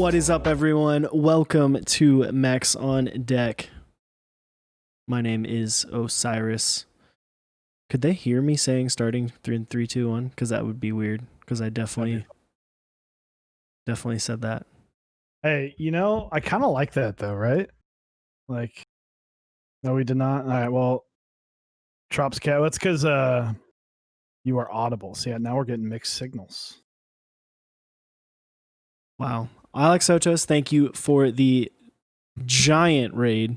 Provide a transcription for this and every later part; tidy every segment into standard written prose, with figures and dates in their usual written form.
What is up, everyone? Welcome to Mechs on Deck. My name is Osiris. Could they hear me saying starting 3, 2, 1? Because that would be weird. Because I definitely said that. Hey, I kind of like that though, right? Like, no, we did not. All right, well, Trops Cat. That's because you are audible. So yeah, now we're getting mixed signals. Wow. Alex Sotos, thank you for the giant raid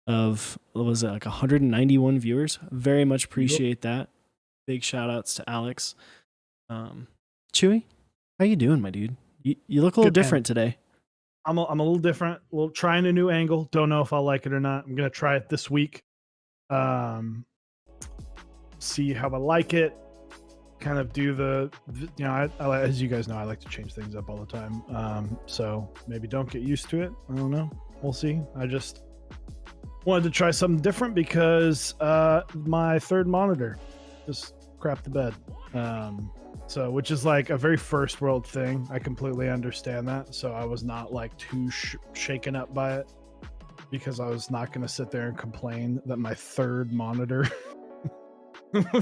of, what was it, like 191 viewers? Very much appreciate that. Big shout outs to Alex. Chewy, how you doing, my dude? You look a little different today. I'm a little different. We'll trying a new angle. Don't know if I'll like it or not. I'm gonna try it this week. See how I like it. Kind of do the, I as you guys know, I like to change things up all the time. So maybe don't get used to it. I don't know. We'll see. I just wanted to try something different because my third monitor just crapped the bed. So which is like a very first world thing. I completely understand that. So I was not like too shaken up by it because I was not going to sit there and complain that my third monitor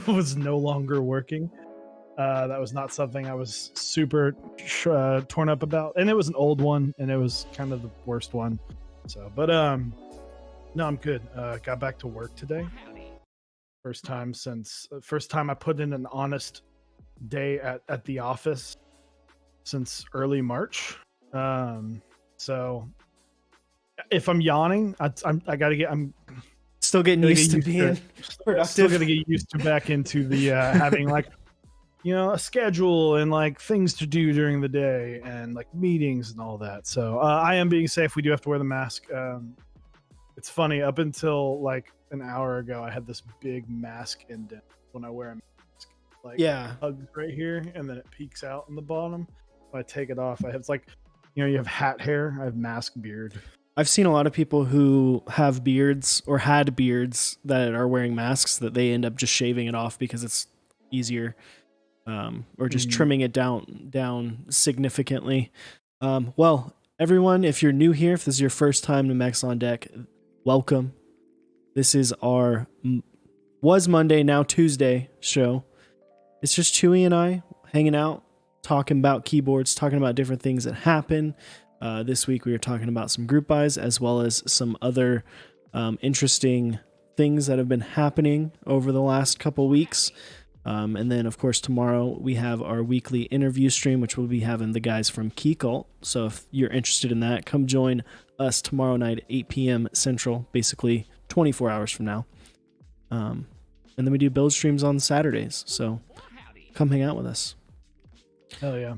was no longer working. That was not something I was super torn up about, and it was an old one, and it was kind of the worst one. So, but no, I'm good. Got back to work today. First time I put in an honest day at the office since early March. So if I'm yawning, I'm still getting used to being productive. Still gonna get used to back into the having like a schedule and like things to do during the day and like meetings and all that. So I am being safe. We do have to wear the mask. It's funny, up until like an hour ago, I had this big mask indent when I wear a mask. Like, yeah, hugs right here, and then it peeks out on the bottom. If I take it off, I have, it's like, you have hat hair. I have mask beard. I've seen a lot of people who have beards or had beards that are wearing masks that they end up just shaving it off because it's easier, or just trimming it down significantly. Well, everyone, if you're new here, if this is your first time to Mechs on Deck, welcome. This is was Monday, now Tuesday show. It's just Chewy and I hanging out, talking about keyboards, talking about different things that happen. This week we were talking about some group buys as well as some other interesting things that have been happening over the last couple weeks. And then, of course, tomorrow we have our weekly interview stream, which we'll be having the guys from Key Cult. So if you're interested in that, come join us tomorrow night at 8 p.m. Central, basically 24 hours from now. And then we do build streams on Saturdays. So come hang out with us. Hell yeah.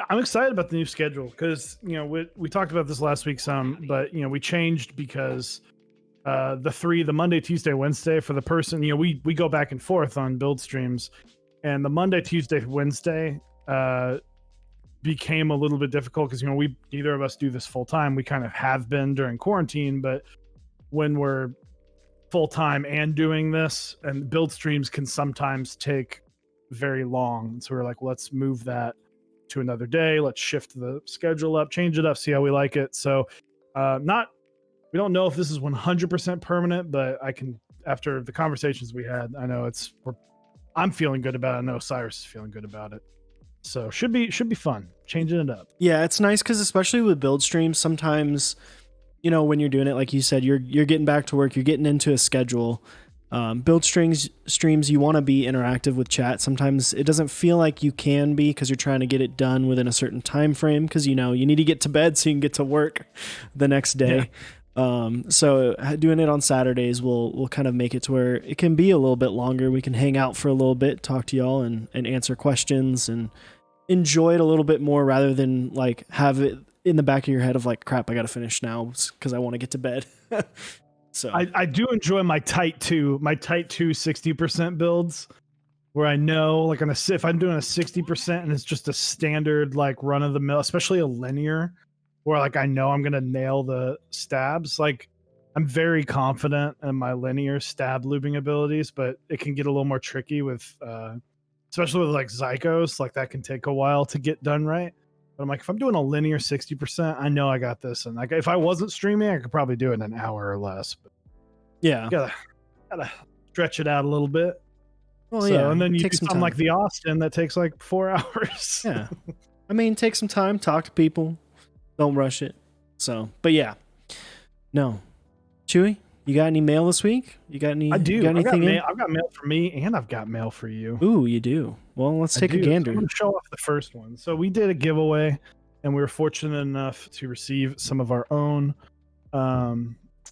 I'm excited about the new schedule because, we talked about this last week some, but, we changed because the Monday, Tuesday, Wednesday for the person, we go back and forth on build streams, and the Monday, Tuesday, Wednesday became a little bit difficult because, neither of us do this full time. We kind of have been during quarantine, but when we're full time and doing this, and build streams can sometimes take very long. So we're like, let's move that to another day. Let's shift the schedule up, change it up, see how we like it. So we don't know if this is 100% permanent, but I can, after the conversations we had, I know I'm feeling good about it. I know Cyrus is feeling good about it. So should be fun changing it up. Yeah, it's nice because especially with build streams, sometimes, when you're doing it, like you said, you're getting back to work, you're getting into a schedule. Build streams, you want to be interactive with chat. Sometimes it doesn't feel like you can be because you're trying to get it done within a certain time frame because you need to get to bed so you can get to work the next day. Yeah. So doing it on Saturdays will kind of make it to where it can be a little bit longer. We can hang out for a little bit, talk to y'all and answer questions and enjoy it a little bit more rather than like have it in the back of your head of like, crap, I got to finish now because I want to get to bed. So I do enjoy my tight 2 60% builds where I know like if I'm doing a 60% and it's just a standard like run of the mill, especially a linear where like I know I'm gonna nail the stabs. Like I'm very confident in my linear stab looping abilities, but it can get a little more tricky with especially with like Zycos, like that can take a while to get done right. But I'm like, if I'm doing a linear 60%, I know I got this. And like, if I wasn't streaming, I could probably do it in an hour or less. But Yeah. gotta stretch it out a little bit. Well, So, yeah. and then you Take do some something time. like the Austin that takes like 4 hours. Yeah. I mean, take some time, talk to people. Don't rush it. So, but yeah. No. Chewy, you got any mail this week? You got any? I do. You got anything in? I've got mail for me, and I've got mail for you. Ooh, you do. Well, let's take a So gander. I'm going to show off the first one. So we did a giveaway, and we were fortunate enough to receive some of our own.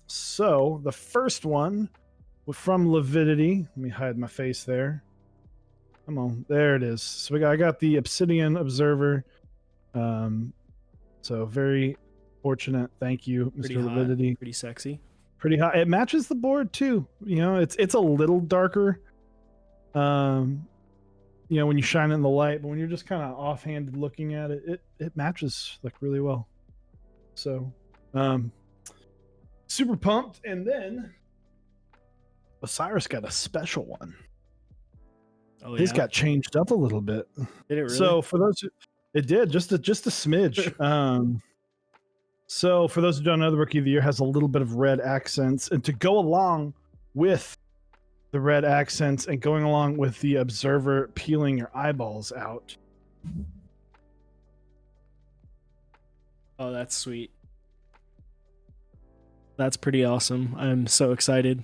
So the first one was from Levidity. Let me hide my face there. Come on, there it is. So I got the Obsidian Observer. So very fortunate. Thank you, Mr. Pretty hot, Levidity. pretty sexy. Pretty hot. It matches the board too. You know, it's a little darker. You know, when you shine it in the light, but when you're just kind of offhanded looking at it, it matches like really well. So, super pumped. And then Osiris got a special one. Oh, His yeah? got changed up a little bit. Did it really? So for those, it did just a smidge. So for those who don't know, the Rookie of the Year has a little bit of red accents, and to go along with the red accents and going along with the Observer peeling your eyeballs out. Oh, that's sweet. That's pretty awesome. I'm so excited.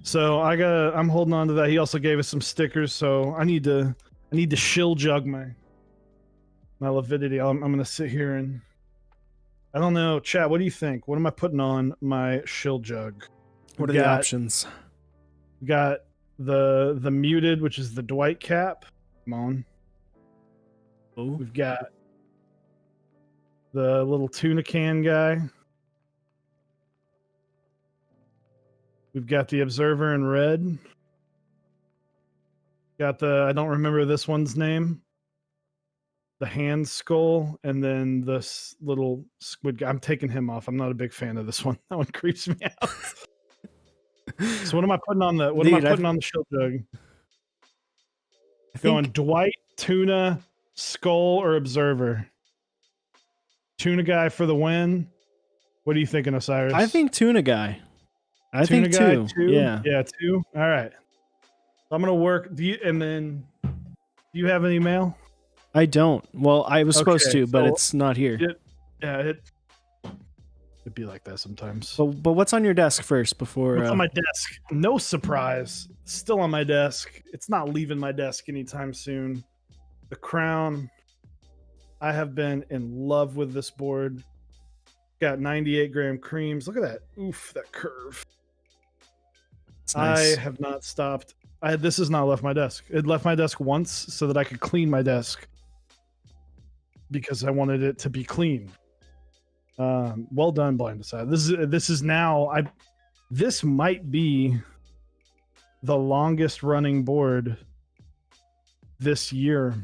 So I'm holding on to that. He also gave us some stickers, so I need to shill jug my Levidity. I'm gonna sit here and I don't know, chat. What do you think? What am I putting on my shill jug? What are the options? We got the muted, which is the Dwight cap. Come on. Oh, We've got the little tuna can guy. We've got the Observer in red. Got I don't remember this one's name. The hand skull, and then this little squid guy. I'm taking him off. I'm not a big fan of this one. That one creeps me out. So what am I putting on the on the shield jug? Going Dwight, tuna, skull, or Observer? Tuna guy for the win. What are you thinking, Osiris? I think tuna guy. I think two. Yeah. Yeah, two. All right. I'm gonna work. Do you have any mail? I don't. Well, I was supposed to, but it's not here. It'd be like that sometimes. But what's on your desk first before? What's on my desk? No surprise. Still on my desk. It's not leaving my desk anytime soon. The Crown. I have been in love with this board. Got 98 gram creams. Look at that. Oof, that curve. Nice. I have not stopped. This has not left my desk. It left my desk once so that I could clean my desk because I wanted it to be clean. Well done, Blind Aside. This is now. This might be the longest running board this year,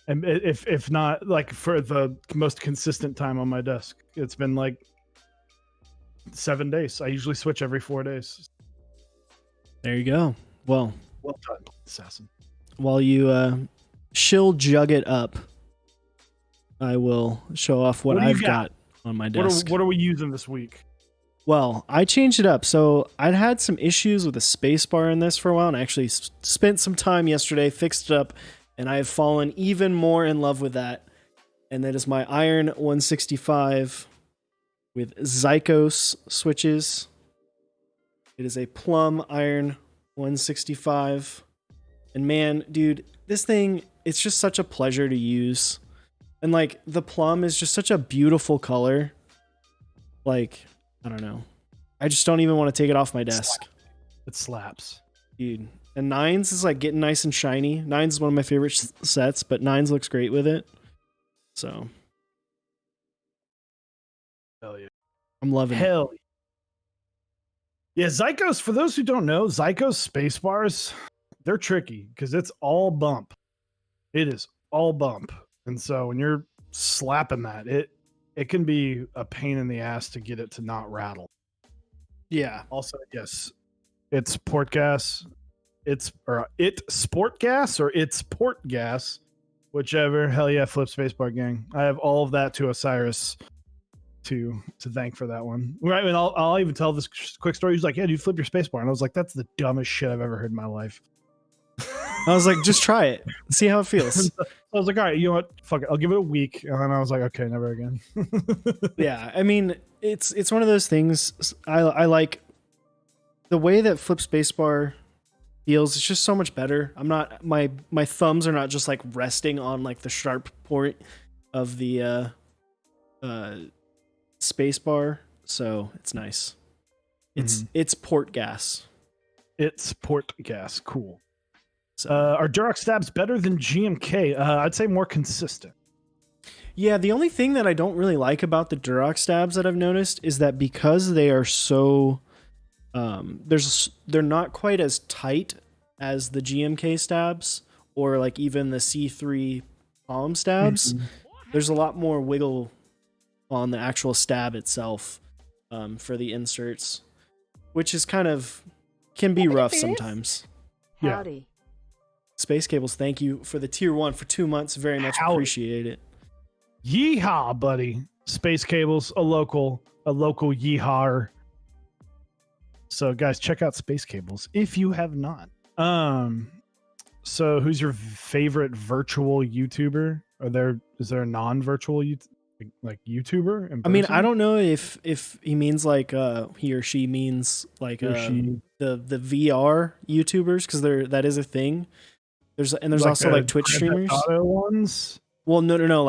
and if not, like for the most consistent time on my desk, it's been like 7 days. I usually switch every 4 days. There you go. Well done, Assassin. While you shill jug it up, I will show off what I've got on my desk. What are we using this week? Well, I changed it up. So I'd had some issues with a space bar in this for a while, and I actually spent some time yesterday, fixed it up, and I have fallen even more in love with that. And that is my Iron 165 with Zykos switches. It is a plum Iron 165. And man, dude, this thing, it's just such a pleasure to use. And like the plum is just such a beautiful color. Like, I don't know. I just don't even want to take it off my desk. It slaps. Dude. And Nines is like getting nice and shiny. Nines is one of my favorite sets, but Nines looks great with it. So. Hell yeah. I'm loving it. Hell yeah. Zykos, for those who don't know, Zykos space bars, they're tricky because it's all bump. It is all bump. And so when you're slapping that, it can be a pain in the ass to get it to not rattle. Yeah. Also, yes, it's port gas. It's sport gas or it's port gas. whichever. Hell yeah, flip spacebar gang. I have all of that to Osiris to thank for that one. Right, and I'll even tell this quick story. He's like, "Yeah, dude, flip your spacebar," and I was like, "That's the dumbest shit I've ever heard in my life." I was like, just try it, see how it feels. So I was like, "All right, you know what? Fuck it, I'll give it a week," and then I was like, "Okay, never again." Yeah, I mean, it's one of those things. I like the way that flip spacebar feels. It's just so much better. I'm not my thumbs are not just like resting on like the sharp point of the spacebar, so it's nice. It's port gas. It's port gas. Cool. So Are Duroc stabs better than GMK? I'd say more consistent. yeah, the only thing that I don't really like about the Duroc stabs that I've noticed is that because they are so they're not quite as tight as the GMK stabs or like even the C3 palm stabs. There's a lot more wiggle on the actual stab itself for the inserts, which is kind of can be rough sometimes. Howdy. Space Cables, thank you for the tier 1 for 2 months. Very much appreciate it. Yeehaw, buddy. Space Cables, a local yeehaw. So guys, check out Space Cables if you have not. So who's your favorite virtual YouTuber? Is there a non-virtual like YouTuber? I mean, I don't know if he means like he or she means like the VR YouTubers, because that is a thing. There's like also like Twitch streamers. Ones? Well, no.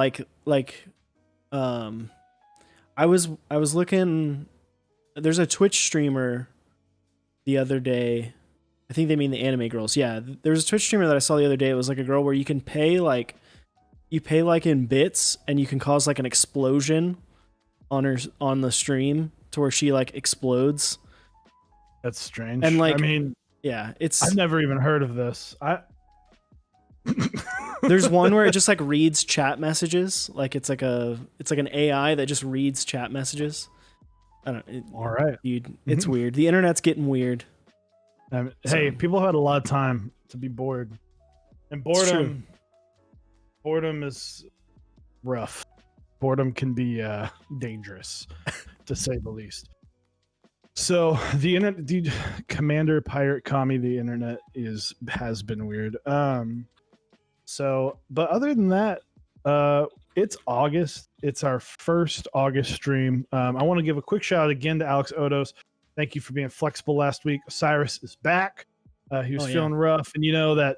Like I was looking. There's a Twitch streamer the other day. I think they mean the anime girls. Yeah, there was a Twitch streamer that I saw the other day. It was like a girl where you can pay like in bits, and you can cause like an explosion on the stream to where she like explodes. That's strange. And like, I mean, yeah, I've never even heard of this. There's one where it just like reads chat messages. Like it's like an AI that just reads chat messages. I don't. All right, dude, it's weird. The internet's getting weird. Hey, people have had a lot of time to be bored, and boredom is rough. Boredom can be dangerous, to say the least. So the internet, dude, Commander Pirate Kami, the internet has been weird. So, but other than that, it's August. It's our first August stream. I want to give a quick shout out again to Alex Odos. Thank you for being flexible last week. Osiris is back. He was feeling rough, and you know that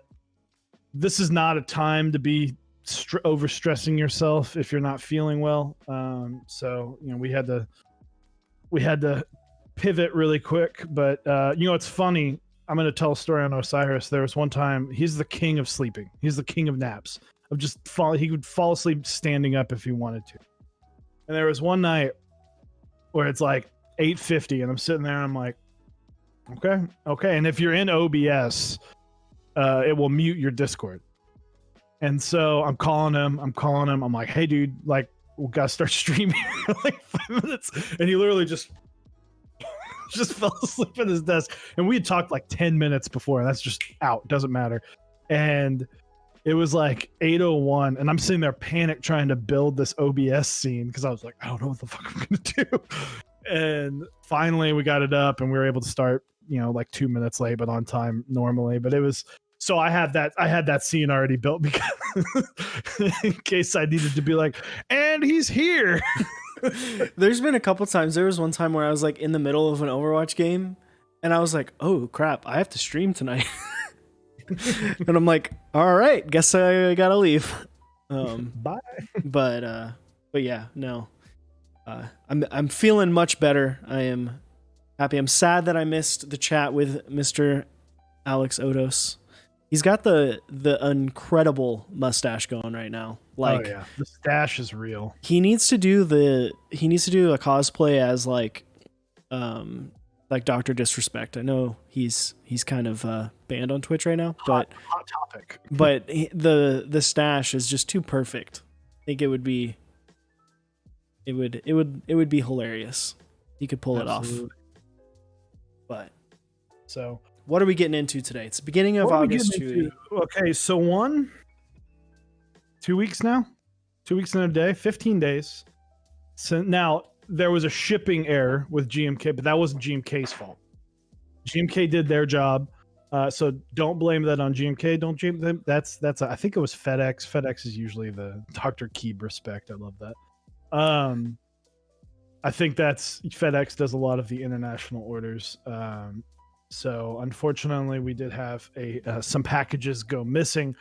this is not a time to be overstressing yourself if you're not feeling well. So you know we had to pivot really quick, but you know it's funny. I'm going to tell a story on Osiris. There was one time, he's the king of sleeping. He's the king of naps. He would fall asleep standing up if he wanted to. And there was one night where it's like 8:50 and I'm sitting there and I'm like, okay. And if you're in OBS, it will mute your Discord. And so I'm calling him. I'm like, hey dude, like we got to start streaming in like 5 minutes. And he literally just fell asleep at his desk, and we had talked like 10 minutes before. That's just out, doesn't matter. And it was like 8:01, and I'm sitting there panic trying to build this OBS scene because I was like, I don't know what the fuck I'm gonna do. And finally we got it up and we were able to start, you know, like 2 minutes late but on time normally. But it was, so I had that scene already built because in case I needed to be like, and he's here. There's been a couple times. There was one time where I was like in the middle of an Overwatch game and I was like, oh crap, I have to stream tonight. And I'm like, all right, guess I gotta leave. Bye. But yeah, no. I'm feeling much better. I am happy. I'm sad that I missed the chat with Mr. Alex Odos. He's got the incredible mustache going right now. Like, oh yeah, the stash is real. He needs to do a cosplay as like Dr. Disrespect. I know he's kind of banned on Twitch right now, but hot topic. But the stash is just too perfect. I think it would be hilarious. He could pull Absolutely. it off. But so what are we getting into today? It's the beginning of August. Okay, so 1, 2 weeks now. 2 weeks and a day, 15 days. So now there was a shipping error with GMK, but that wasn't GMK's fault. GMK did their job. So don't blame that on GMK. Don't blame them. I think it was FedEx. FedEx is usually the Dr. Keeb respect. I love that. I think that's FedEx does a lot of the international orders. So unfortunately, we did have some packages go missing.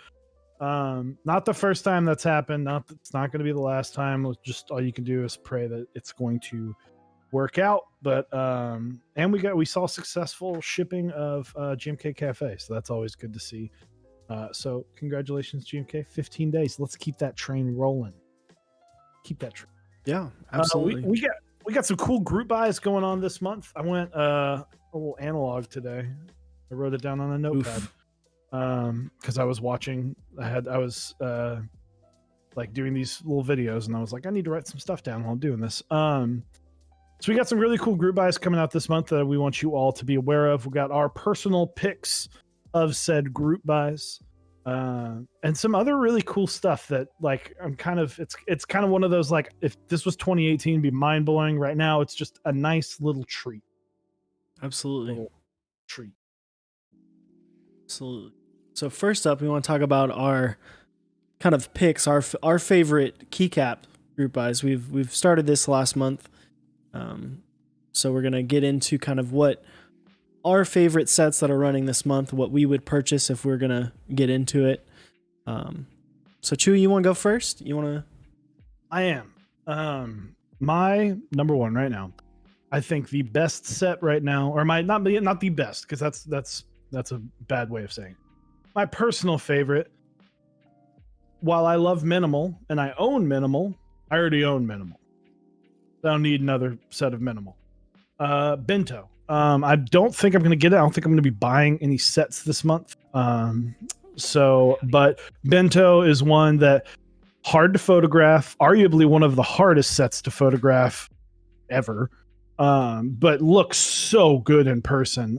Not the first time that's happened. It's not going to be the last time. Just all you can do is pray that it's going to work out. But and we saw successful shipping of GMK Cafe, so that's always good to see. So congratulations, GMK. 15 days. Let's keep that train rolling. Keep that train. Yeah, absolutely. We got some cool group buys going on this month. I went a little analog today. I wrote it down on a notepad because I was watching. I was like doing these little videos, and I was like, I need to write some stuff down while doing this. So we got some really cool group buys coming out this month that we want you all to be aware of. We got our personal picks of said group buys. And some other really cool stuff that like it's kind of one of those, like, if this was 2018 it'd be mind-blowing. Right now it's just a nice little treat. Absolutely. Treat. Absolutely. So first up, we want to talk about our kind of picks, our favorite keycap group buys. We've started this last month, so we're gonna get into kind of what our favorite sets that are running this month, what we would purchase if we're gonna get into it. So Chewy, you want to go first? You want to? I am. My number one right now, I think the best set right now, or not the best, because that's a bad way of saying it. My personal favorite, while I love Minimal and I own Minimal, I already own Minimal. I don't need another set of Minimal. Bento. I don't think I'm going to get it. I don't think I'm going to be buying any sets this month. But Bento is one that hard to photograph, arguably one of the hardest sets to photograph ever. But looks so good in person.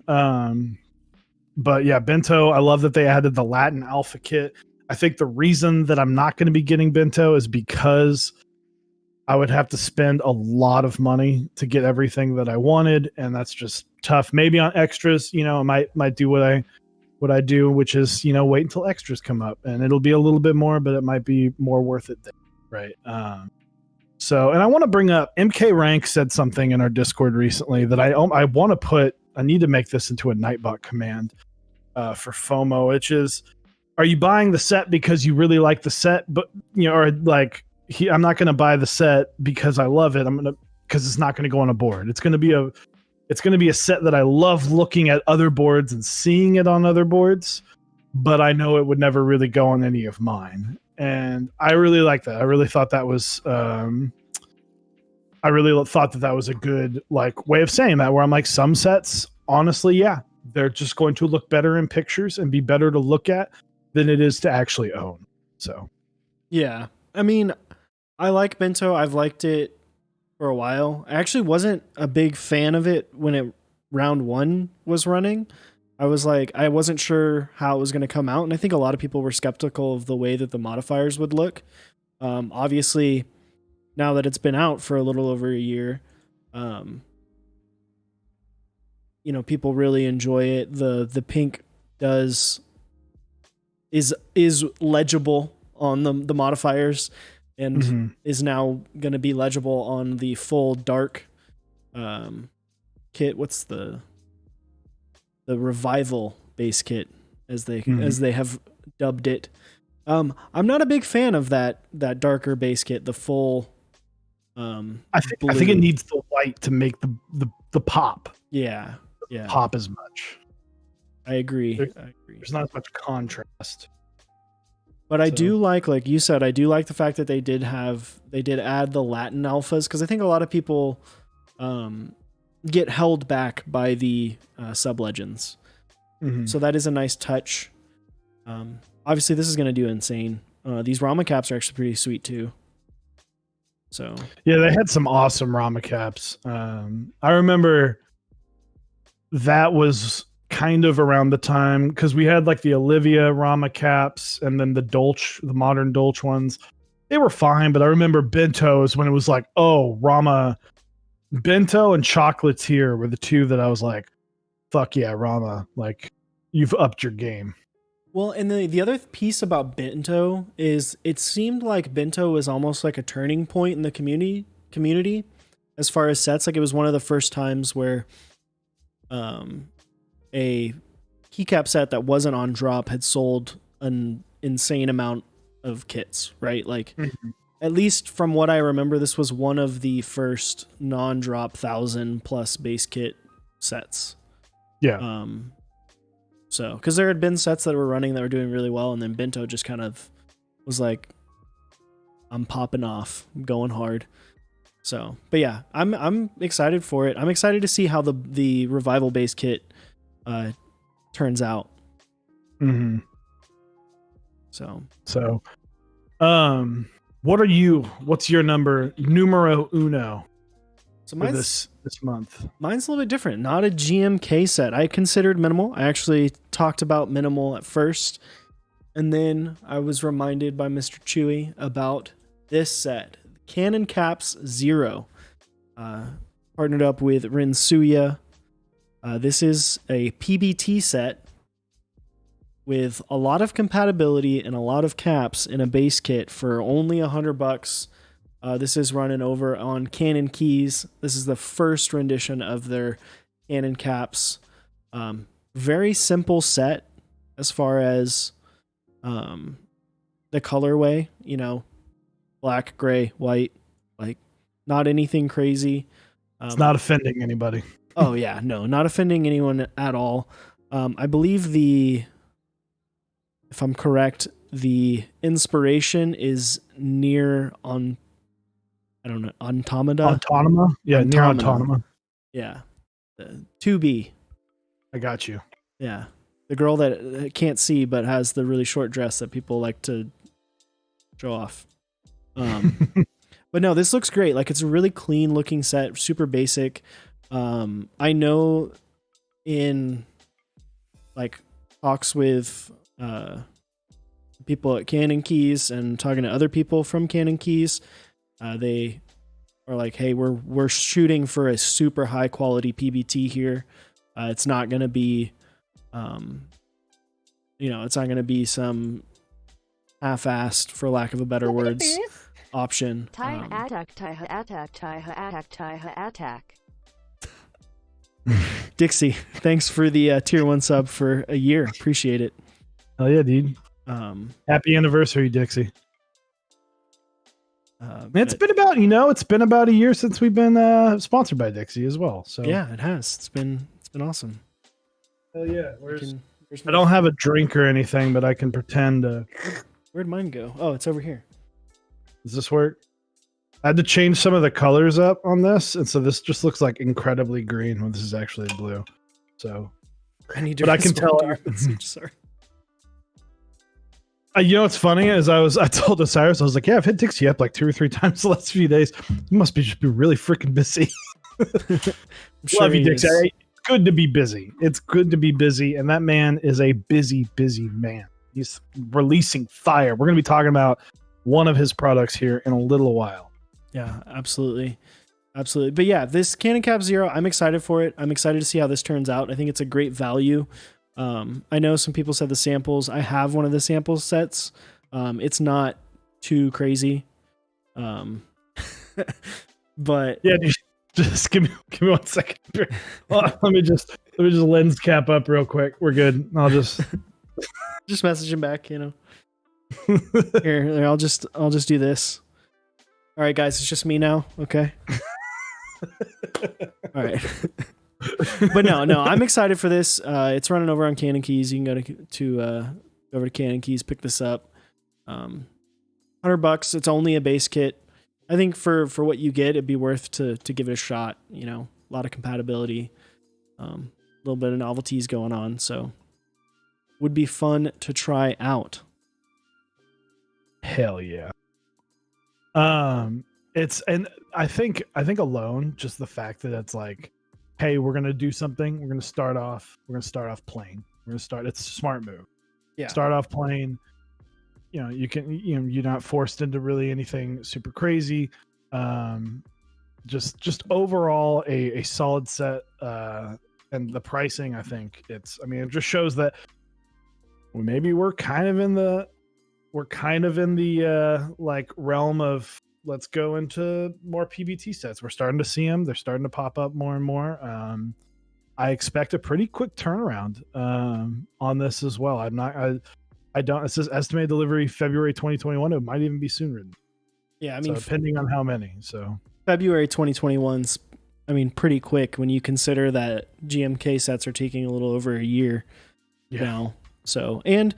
But yeah, Bento, I love that they added the Latin Alpha kit. I think the reason that I'm not going to be getting Bento is because I would have to spend a lot of money to get everything that I wanted, and that's just tough. Maybe on extras, I might do what I do, which is, wait until extras come up, and it'll be a little bit more, but it might be more worth it then, right? So, and I want to bring up, MK Rank said something in our Discord recently that I need to make this into a Nightbot command for FOMO, which is, are you buying the set because you really like the set, but or like, I'm not going to buy the set because I love it. Because it's not going to go on a board. It's going to be a set that I love looking at other boards and seeing it on other boards, but I know it would never really go on any of mine. And I really like that. I really thought that was a good like way of saying that, where I'm like, some sets, honestly, yeah, they're just going to look better in pictures and be better to look at than it is to actually own. So yeah, I mean, I like Bento. I've liked it for a while. I actually wasn't a big fan of it when round 1 was running. I wasn't sure how it was going to come out, and I think a lot of people were skeptical of the way that the modifiers would look. Obviously, now that it's been out for a little over a year, people really enjoy it. The pink is legible on the modifiers, and is now going to be legible on the full dark kit. What's the revival base kit, as they have dubbed it. I'm not a big fan of that darker base kit, the full I think it needs the white to make the pop. Yeah. Pop as much. I agree. There's not as much contrast. But I do like you said, I do like the fact that they did add the Latin alphas, because I think a lot of people get held back by the sub legends. So that is a nice touch. Obviously, this is going to do insane. These Rama caps are actually pretty sweet too. So yeah, they had some awesome Rama caps. I remember that was kind of around the time because we had like the Olivia Rama caps and then the Dolce, the modern Dolce ones. They were fine, but I remember Bentos when it was like, oh, Rama, Bento and Chocolatier were the two that I was like, fuck yeah, Rama, like you've upped your game. Well, and the other piece about Bento is it seemed like Bento was almost like a turning point in the community as far as sets. Like it was one of the first times where a keycap set that wasn't on drop had sold an insane amount of kits, right? Like at least from what I remember, this was one of the first non-drop 1,000+ base kit sets. Yeah. So, because there had been sets that were running that were doing really well, and then Bento just kind of was like, "I'm popping off, I'm going hard." So, but yeah, I'm excited for it. I'm excited to see how the revival base kit turns out. Mm-hmm. So, what's your numero uno? So mine's this month. Mine's a little bit different. Not a GMK set. I considered minimal. I actually talked about minimal at first, and then I was reminded by Mr. Chewy about this set, Cannon Caps Zero. Partnered up with Rinsuya. This is a PBT set with a lot of compatibility and a lot of caps in a base kit for only $100. This is running over on Cannon Keys. This is the first rendition of their Cannon caps. Very simple set as far as the colorway, black, gray, white, like not anything crazy. It's not offending anybody. Oh yeah, no, not offending anyone at all. I believe if I'm correct, the inspiration is near on, I don't know, Autonoma? Yeah, near Autonoma. Yeah. 2B. I got you. Yeah. The girl that can't see but has the really short dress that people like to show off. But no, this looks great. Like it's a really clean looking set, super basic. I know in like talks with people at Cannon Keys and talking to other people from Cannon Keys, they are like, hey, we're shooting for a super high quality PBT here. It's not going to be, it's not going to be some half-assed, for lack of a better words, option. Attack. Dixie, thanks for the tier 1 sub for a year. Appreciate it. Hell yeah, dude. Happy anniversary, Dixie. It's been about a year since we've been sponsored by Dixie as well. So yeah, it has. It's been awesome. Hell yeah. I don't have a drink or anything, but I can pretend. Where'd mine go? Oh, it's over here. Does this work? I had to change some of the colors up on this, and so this just looks like incredibly green when this is actually blue. So I need to. But I can tell. Sorry. What's funny is I told Osiris, I was like, yeah, I've hit Dixie up like 2 or 3 times the last few days. You must just be really freaking busy. Love you, Dixie. It's good to be busy. It's good to be busy. And that man is a busy, busy man. He's releasing fire. We're going to be talking about one of his products here in a little while. Yeah, absolutely. Absolutely. But yeah, this Cannon Cap Zero, I'm excited for it. I'm excited to see how this turns out. I think it's a great value. I know some people said the samples. I have one of the sample sets. It's not too crazy. But yeah, just give me 1 second. Let me just lens cap up real quick. We're good. I'll just message him back, Here, I'll just do this. All right, guys, it's just me now. Okay. All right. But no, I'm excited for this. It's running over on Cannon Keys. You can go over to Cannon Keys, pick this up. $100. It's only a base kit. I think for what you get, it'd be worth to give it a shot. A lot of compatibility, a little bit of novelties going on. So would be fun to try out. Hell yeah. And I think alone, just the fact that it's like hey, we're gonna do something. We're gonna start off plain. It's a smart move. Yeah. Start off plain. You're not forced into really anything super crazy. Just overall a solid set. And the pricing, I think it just shows that maybe we're kind of in the like realm of let's go into more PBT sets. We're starting to see them. They're starting to pop up more and more. I expect a pretty quick turnaround on this as well. I don't. It says estimated delivery February 2021. It might even be sooner. Yeah, so depending on how many. So February 2021's, pretty quick when you consider that GMK sets are taking a little over a year now. So, and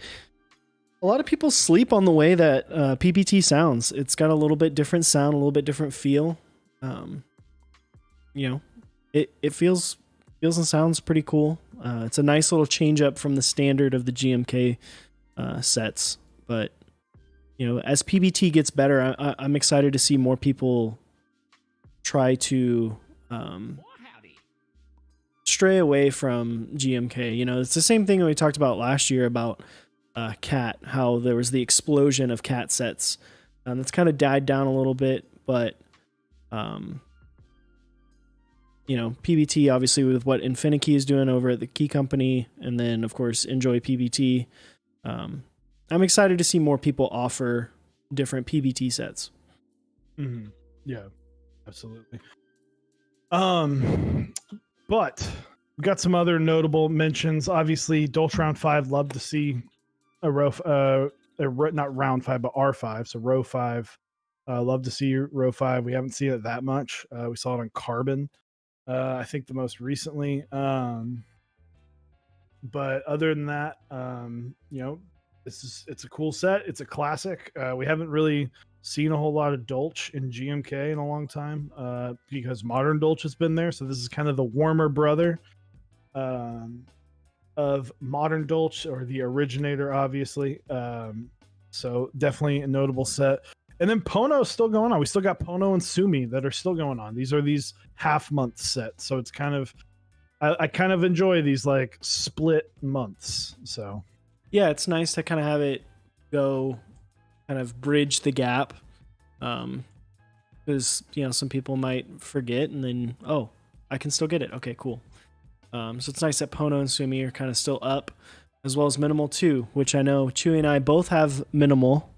a lot of people sleep on the way that PBT sounds. It's got a little bit different sound, a little bit different feel. It feels and sounds pretty cool. It's a nice little change up from the standard of the GMK sets. But as PBT gets better, I'm excited to see more people try to stray away from GMK. It's the same thing that we talked about last year about Cat, how there was the explosion of Cat sets. That's kind of died down a little bit, but PBT, obviously, with what Infinikey is doing over at the Key Company, and then of course Enjoy PBT. I'm excited to see more people offer different PBT sets. Mm-hmm. Yeah, absolutely. But we got some other notable mentions. Obviously, Dolch Round 5, love to see a row, not Round 5, but R5, so Row 5. Love to see Row 5. We haven't seen it that much. We saw it on Carbon, I think the most recently. But other than that, it's a cool set. It's a classic. We haven't really seen a whole lot of Dolch in GMK in a long time because Modern Dolch has been there. So this is kind of the warmer brother of Modern Dolch, or the originator, obviously. So definitely a notable set. And then Pono's still going on. We still got Pono and Sumi that are still going on. These are these half-month sets. So it's kind of, I kind of enjoy these like split months. So yeah, it's nice to kind of have it go, kind of bridge the gap, because some people might forget, and then I can still get it. Okay, cool. So it's nice that Pono and Sumi are kind of still up, as well as Minimal 2, which I know Chewy and I both have Minimal.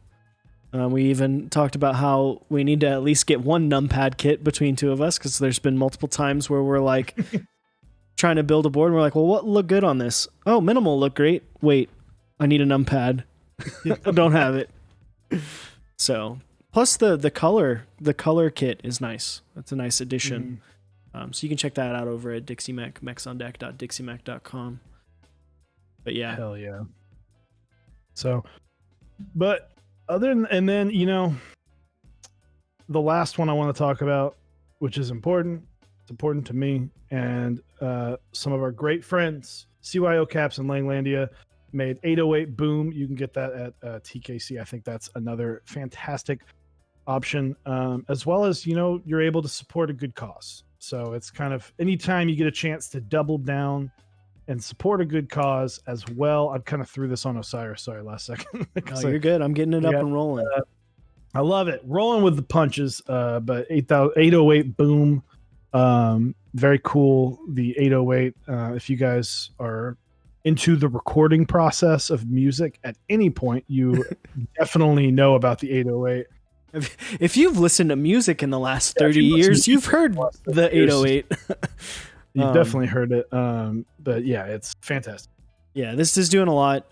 We even talked about how we need to at least get one numpad kit between two of us, because there's been multiple times where we're like trying to build a board and we're like, well, what look good on this? Oh, Minimal look great. Wait, I need a numpad. I don't have it. So plus the color kit is nice. That's a nice addition. So you can check that out over at Dixie Mech, mechsondeck.dixiemech.com. But yeah. Hell yeah. So, but other than, and then, the last one I want to talk about, which is important, it's important to me, and some of our great friends, CYO Caps in Langlandia, made 808 Boom. You can get that at TKC. I think that's another fantastic option, as well as, you're able to support a good cause. So it's kind of anytime you get a chance to double down and support a good cause as well. I kind of threw this on Osiris. Sorry, last second. Oh, you're good. I'm getting it up and rolling. I love it. Rolling with the punches. But 808 Boom. Very cool. The 808. If you guys are into the recording process of music at any point, you definitely know about the 808. If you've listened to music in the last 30 years, you've heard the 808. You've definitely heard it. But yeah, it's fantastic. Yeah, this is doing a lot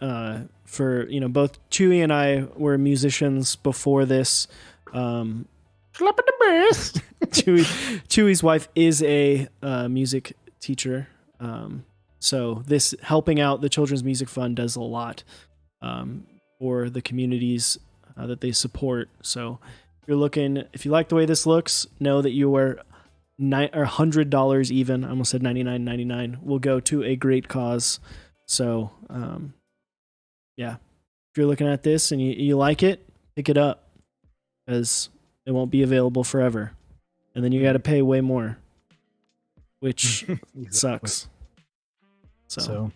for, both Chewy and I were musicians before this. Slapping the bass. Chewy's wife is a music teacher. So this helping out the Children's Music Fund does a lot for the communities that they support. So if you like the way this looks, know that you are $100 even. I almost said $99.99 will go to a great cause. So, yeah, if you're looking at this and you like it, pick it up, because it won't be available forever. And then you got to pay way more. which Exactly. sucks. So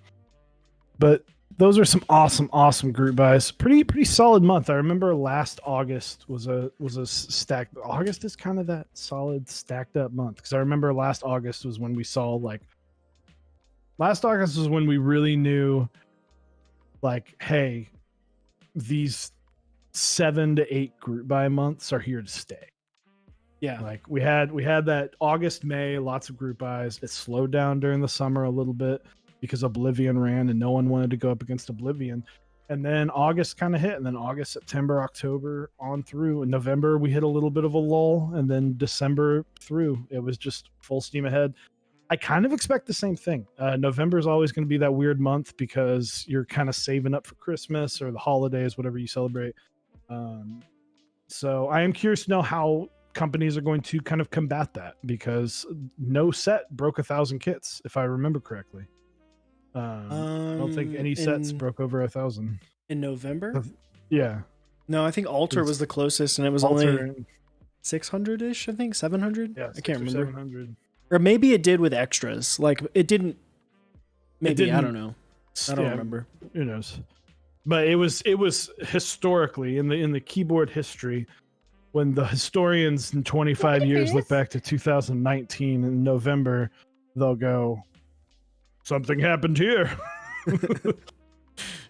But those are some awesome group buys. Pretty solid month. I remember last August was a stacked. August is kind of that solid stacked up month because I remember last August was when we saw like. Last August was when we really knew, like, hey, these 7 to 8 group buy months are here to stay. yeah, Like we had that August, May, lots of group buys. It slowed down during the summer a little bit because Oblivion ran and no one wanted to go up against Oblivion. And then August kind of hit, and then August, September, October on through. In November, we hit a little bit of a lull, and then December through, it was just full steam ahead. I kind of expect the same thing. November is always going to be that weird month because you're kind of saving up for Christmas or the holidays, whatever you celebrate. So I am curious to know how companies are going to kind of combat that because no set broke 1,000 kits, if I remember correctly. I don't think any sets broke over 1,000 in November. Yeah, No, I think Alter was the closest, and it was Alter, only 600-ish. I think 700. yeah, I can't remember. 700. Or maybe it did with extras. Like it didn't. Maybe I didn't- don't know. I don't remember. Who knows? But it was historically in the keyboard history when the historians in 25 years look back to 2019 in November, they'll go, something happened here.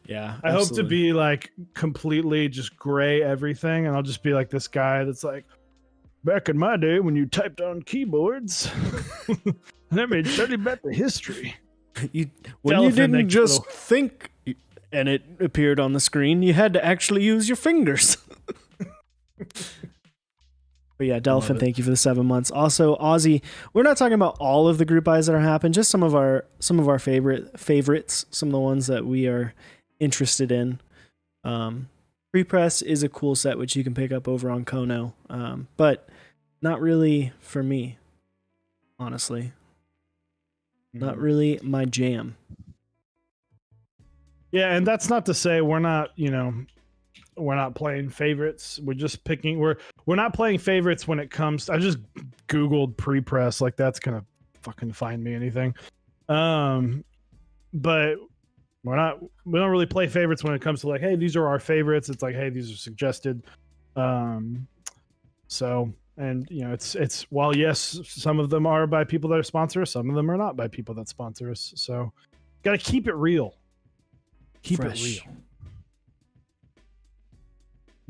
Yeah, I hope to be like completely just gray everything, and I'll just be like this guy that's like, back in my day when you typed on keyboards, let me tell you about the history. When you didn't just think and it appeared on the screen, you had to actually use your fingers. But yeah, Delphin, thank you for the 7 months. Also, Ozzy, we're not talking about all of the group buys that are happening, just some of our favorites, some of the ones that we are interested in. Pre-press is a cool set which you can pick up over on Kono, but not really for me, honestly. Not really my jam. Yeah, and that's not to say we're not playing favorites. We're just picking. We're not playing favorites when it comes. I just Googled pre-press. Like that's gonna fucking find me anything. But we don't really play favorites when it comes to like, hey, these are our favorites. It's like, hey, these are suggested. So, and it's while yes, some of them are by people that sponsor us, some of them are not by people that sponsor us. So, got to keep it real. Keep Fresh. it real.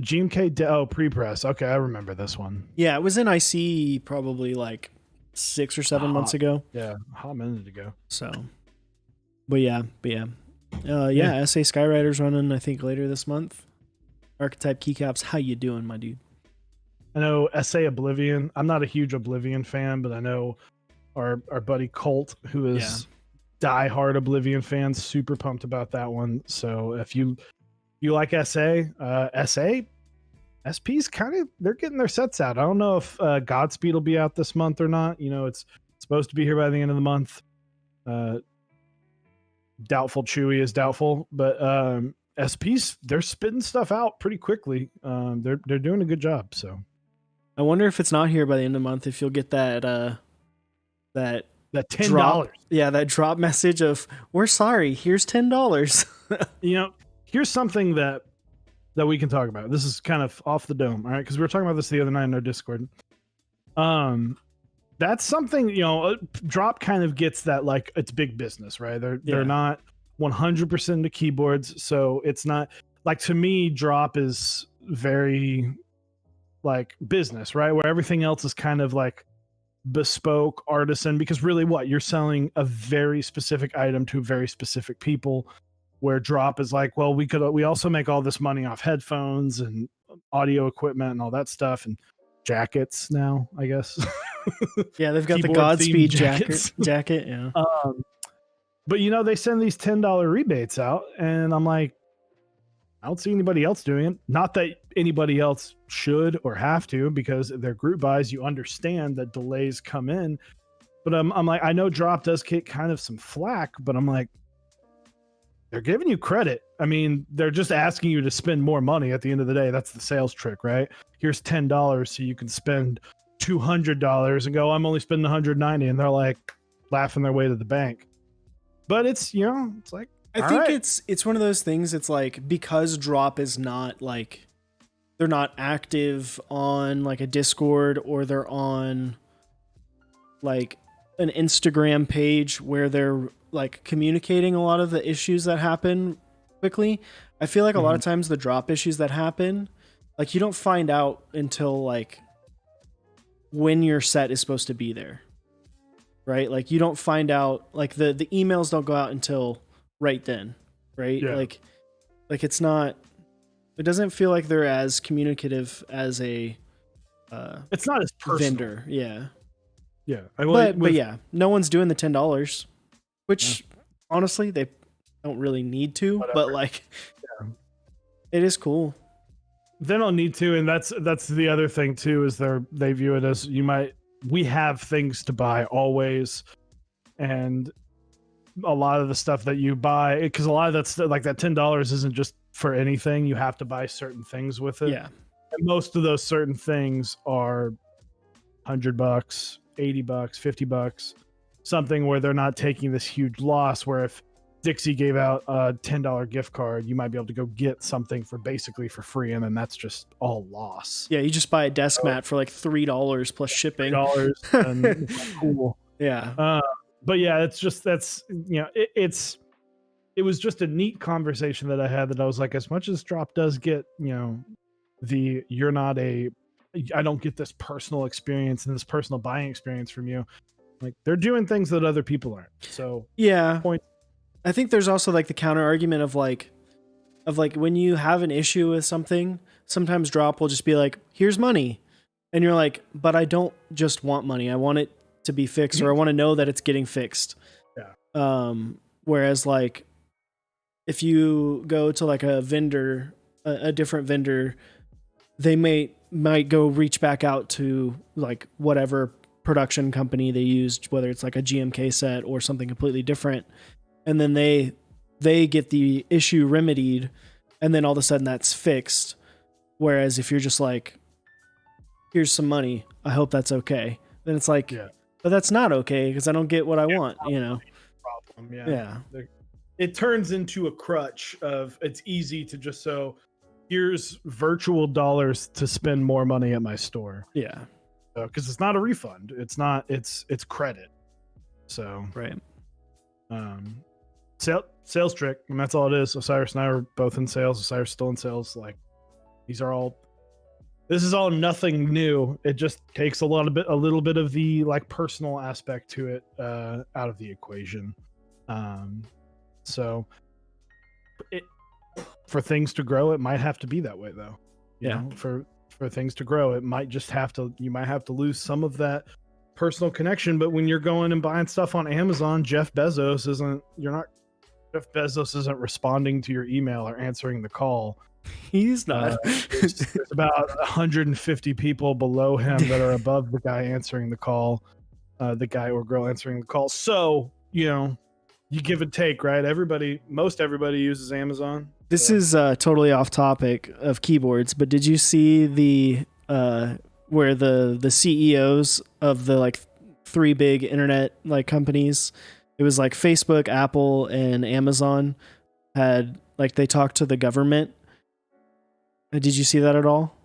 GMK pre-press. Okay, I remember this one. Yeah, it was in IC probably like 6 or 7 months ago. Yeah, a hot minute ago. So, but yeah. SA Skyrider's running, I think, later this month. Archetype keycaps, how you doing, my dude? I know SA Oblivion. I'm not a huge Oblivion fan, but I know our buddy Colt, who is diehard Oblivion fan, super pumped about that one. So if you like SP's kind of, they're getting their sets out. I don't know if Godspeed will be out this month or not. It's supposed to be here by the end of the month. Doubtful Chewy is doubtful, but SP's, they're spitting stuff out pretty quickly. They're doing a good job. So I wonder if it's not here by the end of the month, if you'll get that $10. Drop, that drop message of, we're sorry, here's $10. Here's something that we can talk about. This is kind of off the dome, all right? Because we were talking about this the other night in our Discord. That's something, Drop kind of gets that, like, it's big business, right? They're not 100% into keyboards, so it's not like, to me, Drop is very like business, right? Where everything else is kind of like bespoke artisan, because really what you're selling a very specific item to very specific people, where Drop is like, well, we also make all this money off headphones and audio equipment and all that stuff and jackets now, I guess. Yeah, they've got the Keyboard Godspeed themed jacket, yeah. But they send these $10 rebates out, and I'm like, I don't see anybody else doing it. Not that anybody else should or have to, because they're group buys. You understand that delays come in. But I'm like, I know Drop does get kind of some flack, but I'm like, they're giving you credit. I mean, they're just asking you to spend more money at the end of the day. That's the sales trick, right? Here's $10 so you can spend $200 and go, I'm only spending $190. And they're like, laughing their way to the bank. But it's, it's like, I think it's one of those things. It's like, because Drop is not like, they're not active on like a Discord, or they're on like an Instagram page where they're like communicating a lot of the issues that happen quickly. I feel like a lot of times the drop issues that happen, like, you don't find out until like when your set is supposed to be there, right? Like, you don't find out, like the emails don't go out until right then, right? Yeah. Like it's not, it doesn't feel like they're as communicative as a it's not as personal. vendor. Yeah. Yeah. But yeah, no one's doing the $10, which honestly, they don't really need to, but like, it is cool. They don't need to, and that's the other thing too, is they view it as we have things to buy always, and a lot of the stuff that you buy, because a lot of that's like that $10 isn't just for anything. You have to buy certain things with it. Yeah, and most of those certain things are $100, $80, $50, something where they're not taking this huge loss. Where if Dixie gave out a $10 gift card, you might be able to go get something for basically for free, and then that's just all loss. Yeah, you just buy a desk mat for like $3 plus shipping. $3, and it's cool. Yeah. But yeah, it's just, that's, it was just a neat conversation that I had, that I was like, as much as Drop does get, I don't get this personal experience and this personal buying experience from you. Like, they're doing things that other people aren't. So yeah, I think there's also like the counter argument of like when you have an issue with something, sometimes Drop will just be like, here's money. And you're like, but I don't just want money. I want it to be fixed, or I want to know that it's getting fixed. Yeah. Whereas like, if you go to like a vendor, a different vendor, they might go reach back out to like whatever production company they used, whether it's like a GMK set or something completely different. And then they get the issue remedied, and then all of a sudden that's fixed. Whereas if you're just like, here's some money, I hope that's okay, then it's like, but that's not okay, because I don't get what I want, problem. Yeah. It turns into a crutch of, it's easy to just, so here's virtual dollars to spend more money at my store. Yeah. Because it's not a refund. It's it's credit. So right. Sales trick, and that's all it is. Osiris and I are both in sales. Osiris still in sales. Like, this is all nothing new. It just takes a little bit of the like personal aspect to it out of the equation. So for things to grow, it might have to be that way, though. For things to grow, it might just you might have to lose some of that personal connection. But when you're going and buying stuff on Amazon, Jeff Bezos isn't responding to your email or answering the call. He's not. There's about 150 people below him that are above the guy answering the call, the guy or girl answering the call. So, you give and take, right? Most everybody uses Amazon. This is totally off topic of keyboards, but did you see the where the CEOs of the like 3 big internet like companies, it was like Facebook, Apple, and Amazon, had like, they talked to the government. Did you see that at all?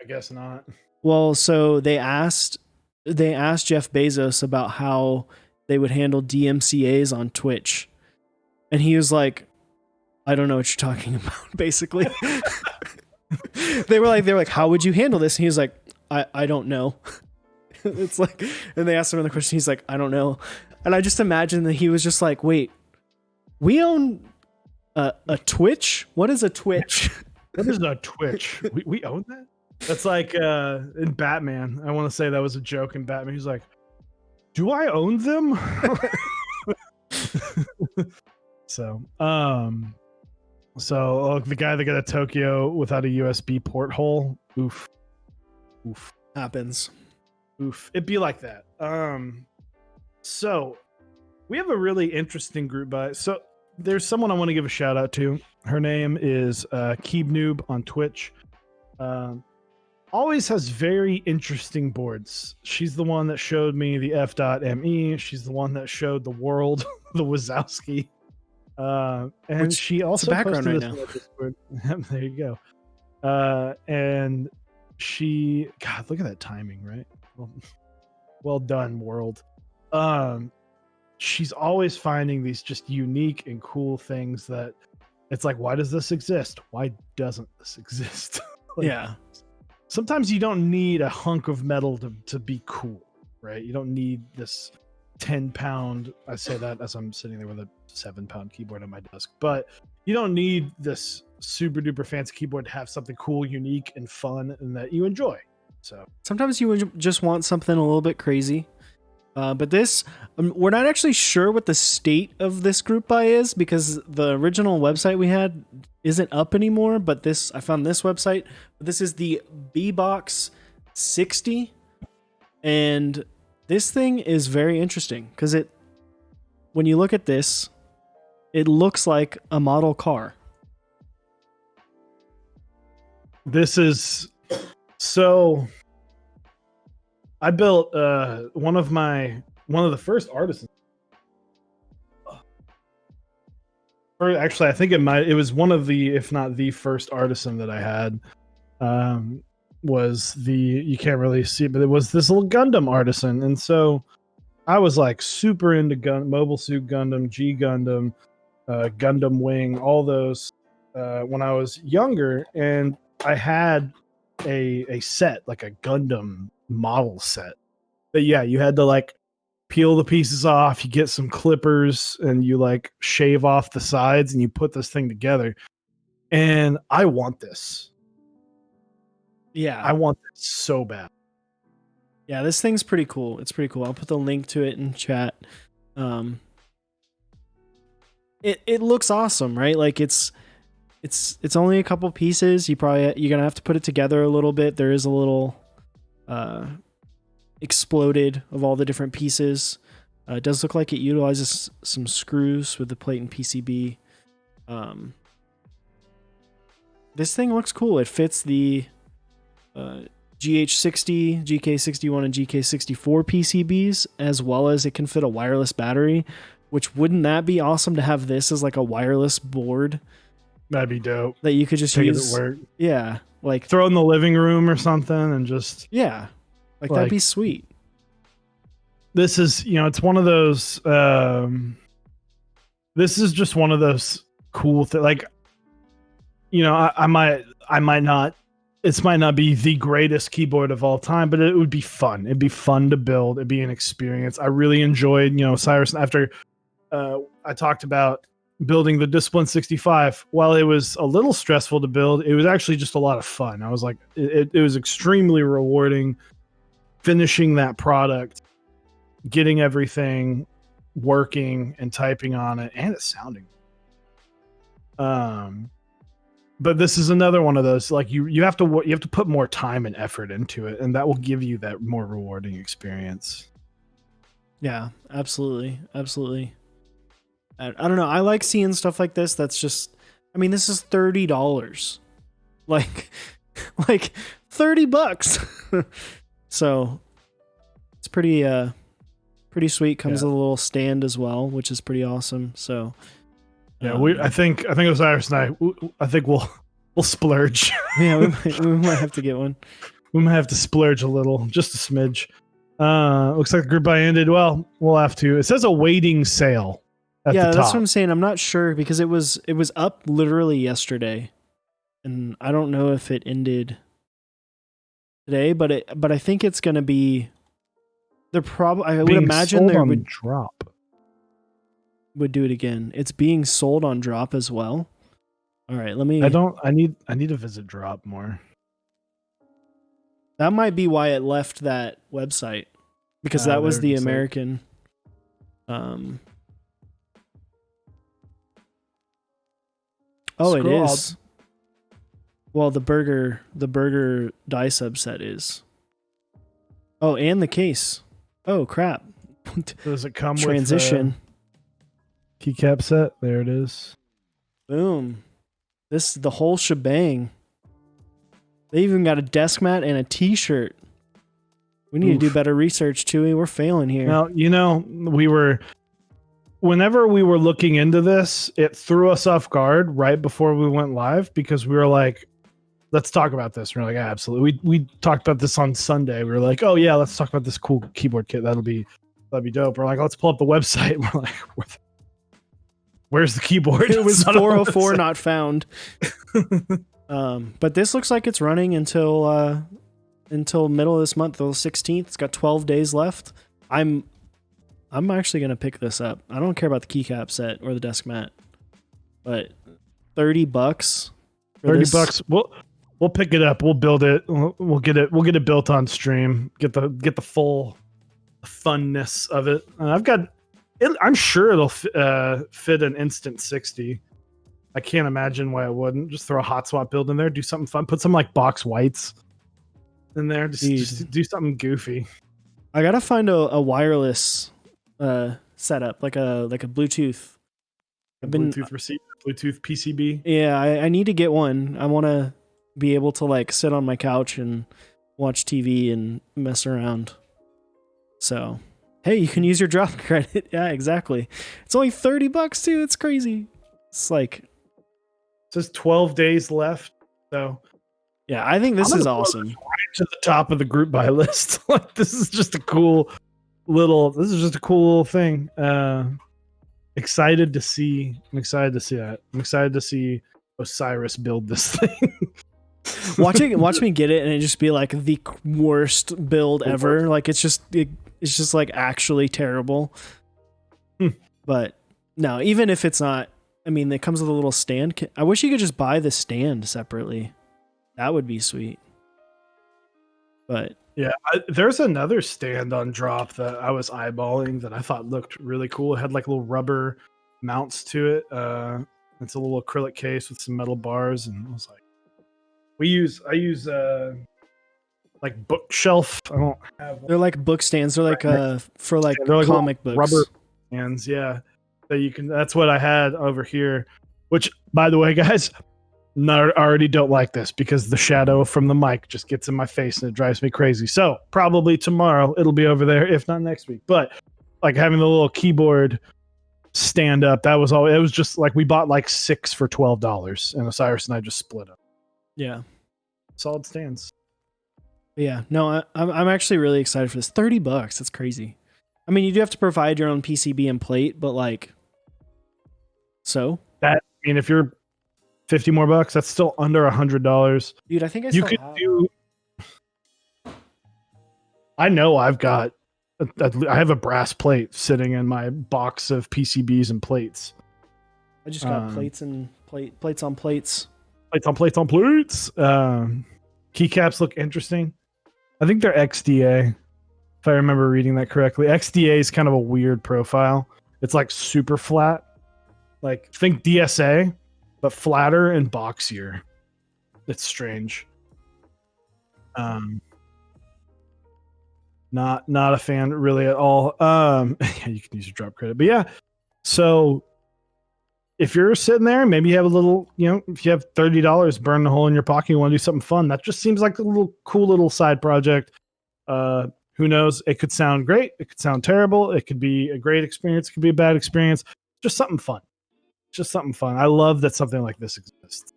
I guess not. Well, so they asked Jeff Bezos about how they would handle DMCAs on Twitch, and he was like, I don't know what you're talking about, basically. they were like, how would you handle this? And he was like, I don't know. It's like, and they asked him another question. He's like, I don't know. And I just imagine that he was just like, wait, we own a Twitch? What is a Twitch? What is a Twitch? We own that? That's like in Batman. I want to say that was a joke in Batman. He's like, do I own them? So the guy that got a Tokyo without a USB port hole. Oof. Happens. Oof. It'd be like that. So we have a really interesting group buy. So there's someone I want to give a shout out to. Her name is Keeb Noob on Twitch. always has very interesting boards. She's the one that showed me the F.me. She's the one that showed the world, the Wazowski. And Which she it's a also background posted right this now. on our Discord. There you go. And she, God, look at that timing, right? Well done, world. She's always finding these just unique and cool things that it's like, why does this exist? Why doesn't this exist? Like, Yeah. sometimes you don't need a hunk of metal to be cool, right? You don't need this 10-pound. I say that as I'm sitting there with a 7-pound keyboard on my desk, but you don't need this super duper fancy keyboard to have something cool, unique, and fun, and that you enjoy. So Sometimes you would just want something a little bit crazy. But this, we're not actually sure what the state of this group buy is because the original website we had isn't up anymore. But I found this website. This is the B-Box 60, and this thing is very interesting because when you look at this, it looks like a model car. this is so. I built one of the first artisans. Or actually, I think it was one of the, if not the first artisan that I had. Was you can't really see it, but it was this little Gundam artisan, and so I was like super into Mobile Suit Gundam, G Gundam, Gundam Wing, all those when I was younger, and I had a set, like a Gundam model set. But yeah, you had to like peel the pieces off, you get some clippers, and you like shave off the sides, and you put this thing together. And I want this. Yeah. I want this so bad. Yeah, this thing's pretty cool. It's pretty cool. I'll put the link to it in chat. It looks awesome, right? Like it's only a couple pieces. You're gonna have to put it together a little bit. There is a little exploded of all the different pieces. It does look like it utilizes some screws with the plate and PCB. This thing looks cool. It fits the GH60, GK61, and GK64 PCBs, as well as it can fit a wireless battery, which wouldn't that be awesome to have this as like a wireless board That'd be dope. that you could just Take it use? to work. Yeah, like Throw it in the living room or something and just yeah, like that'd be sweet. This is, it's one of those this is just one of those cool things. Like, I might not, it might not be the greatest keyboard of all time, but it would be fun. It'd be fun to build. It'd be an experience. I really enjoyed, Cyrus, after I talked about building the Discipline 65. While it was a little stressful to build, it was actually just a lot of fun. I was like, it was extremely rewarding finishing that product, getting everything working and typing on it, and it's sounding. But this is another one of those, like you have to put more time and effort into it, and that will give you that more rewarding experience. Yeah, absolutely. I don't know. I like seeing stuff like this. That's just, I mean, this is $30, like $30. So it's pretty sweet. Comes with a little stand as well, which is pretty awesome. So yeah, I think Osiris and I think we'll splurge. Yeah, we might have to get one. We might have to splurge a little, just a smidge. Looks like the group buy ended. Well, we'll have to. It says a waiting sale. Yeah, that's what I'm saying. I'm not sure because it was up literally yesterday, and I don't know if it ended today. But I think it's going to be. They're probably. I would imagine they would drop. Would do it again. It's being sold on drop as well. All right, let me. I need to visit drop more. That might be why it left that website, because that was the American. Oh, it is. Well, the burger die subset is. Oh, and the case. Oh crap! Does it come transition with keycap set? There it is. Boom! The whole shebang. They even got a desk mat and a T-shirt. We need to do better research, Chewy. We're failing here. Now, whenever we were looking into this, it threw us off guard right before we went live because we were like, let's talk about this. We're like, yeah, absolutely. We talked about this on Sunday. We were like, oh yeah, let's talk about this cool keyboard kit. That'd be dope. We're like, let's pull up the website. We're like, where's the keyboard? It was It's not on the 404 website. not found. But this looks like it's running until middle of this month, the 16th. It's got 12 days left. I'm actually gonna pick this up. I don't care about the keycap set or the desk mat, but $30. $30. We'll pick it up. We'll build it. We'll get it built on stream. Get the full funness of it. I'm sure it'll fit an instant 60. I can't imagine why it wouldn't. Just throw a hot swap build in there. Do something fun. Put some like box whites in there. Just do something goofy. I gotta find a wireless setup, like a Bluetooth. Bluetooth receiver, Bluetooth PCB. Yeah, I need to get one. I want to be able to like sit on my couch and watch TV and mess around. So, hey, you can use your drop credit. Yeah, exactly. It's only $30 too. It's crazy. It's like, it says 12 days left. So yeah, I think this is awesome. Right to the top of the group buy list. Like this is just a cool little thing. Excited to see. I'm excited to see that. I'm excited to see Osiris build this thing. Watch me get it and it just be like the worst build ever. Like it's just like actually terrible. But no, even if it's not, I mean, it comes with a little stand. I wish you could just buy the stand separately. That would be sweet. But yeah, there's another stand on drop that I was eyeballing that I thought looked really cool. It had like little rubber mounts to it. It's a little acrylic case with some metal bars, and I was like, I use like bookshelf. I don't have. They're like book stands. They're like for like they're like comic books. Rubber stands, yeah. That you can. That's what I had over here. Which, by the way, guys, I already don't like this because the shadow from the mic just gets in my face and it drives me crazy. So probably tomorrow it'll be over there, if not next week. But like having the little keyboard stand up, that was all. It was just like we bought like 6 for $12, and Osiris and I just split up. Yeah, solid stands. Yeah, no, I'm actually really excited for this. $30. That's crazy. I mean, you do have to provide your own PCB and plate, but like, so that, I mean, if you're $50 more, that's still under $100. Dude, I think you could do. I know I've got. I have a brass plate sitting in my box of PCBs and plates. I just got plates on plates. Plates on plates on plates. Keycaps look interesting. I think they're XDA, if I remember reading that correctly. XDA is kind of a weird profile. It's like super flat. Like think DSA, but flatter and boxier. It's strange. Not a fan really at all. Yeah, you can use your drop credit. But yeah, so if you're sitting there, maybe you have a little, if you have $30 burn a hole in your pocket, you want to do something fun. That just seems like a little cool little side project. Who knows? It could sound great. It could sound terrible. It could be a great experience. It could be a bad experience. Just something fun. I love that something like this exists.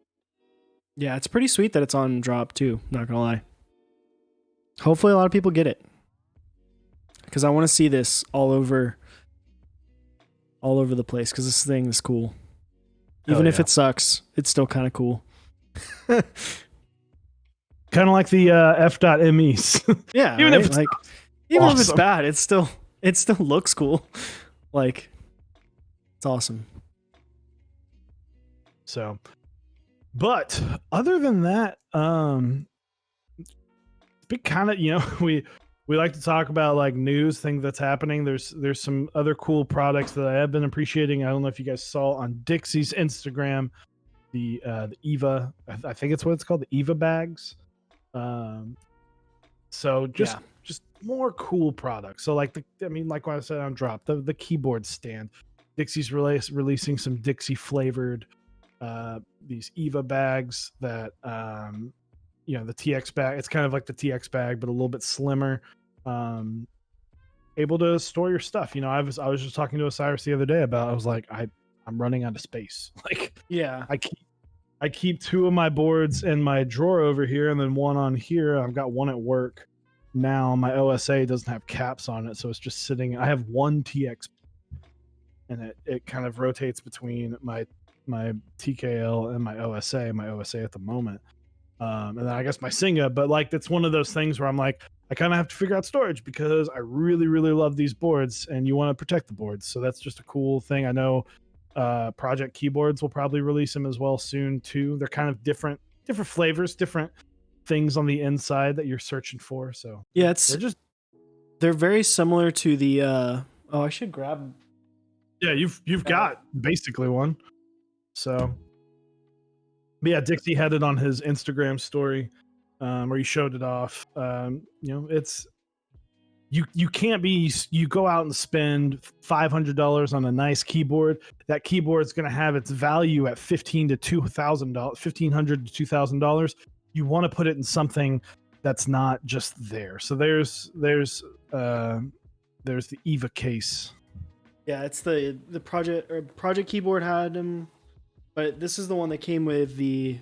Yeah, it's pretty sweet that it's on drop too. Not gonna lie. Hopefully a lot of people get it, because I want to see this all over the place, because this thing is cool. Even if it sucks, it's still kind of cool. Kind of like the F.MEs. Yeah, even right? if like even if it's bad, it still looks cool. Like, it's awesome. So, but other than that, big kind of, we like to talk about like news, things that's happening. There's some other cool products that I have been appreciating. I don't know if you guys saw on Dixie's Instagram, the Eva, I think it's what it's called, the Eva bags. So just more cool products. So like like what I said on drop, the keyboard stand. Dixie's releasing some Dixie flavored these Eva bags that the TX bag. It's kind of like the TX bag, but a little bit slimmer. Able to store your stuff. I was just talking to Osiris the other day about. I was like, I'm running out of space. Like, Yeah. I keep 2 of my boards in my drawer over here, and then 1 on here. I've got 1 at work now. My OSA doesn't have caps on it, so it's just sitting. I have 1 TX, and it kind of rotates between my TKL and my OSA. My OSA at the moment, and then I guess my Singa. But like, that's one of those things where I'm like, I kind of have to figure out storage because I really, really love these boards, and you want to protect the boards. So that's just a cool thing. I know Project Keyboards will probably release them as well soon too. They're kind of different flavors, different things on the inside that you're searching for. So Yeah, they're very similar to the I should grab. Yeah, you've got basically one. So but yeah, Dixie had it on his Instagram story, where he showed it off. It's you can't be. You go out and spend $500 on a nice keyboard. That keyboard's going to have its value at $1,500 to $2,000. You want to put it in something that's not just there. So there's the Eva case. Yeah, it's the Project Keyboard had them, but this is the one that came with the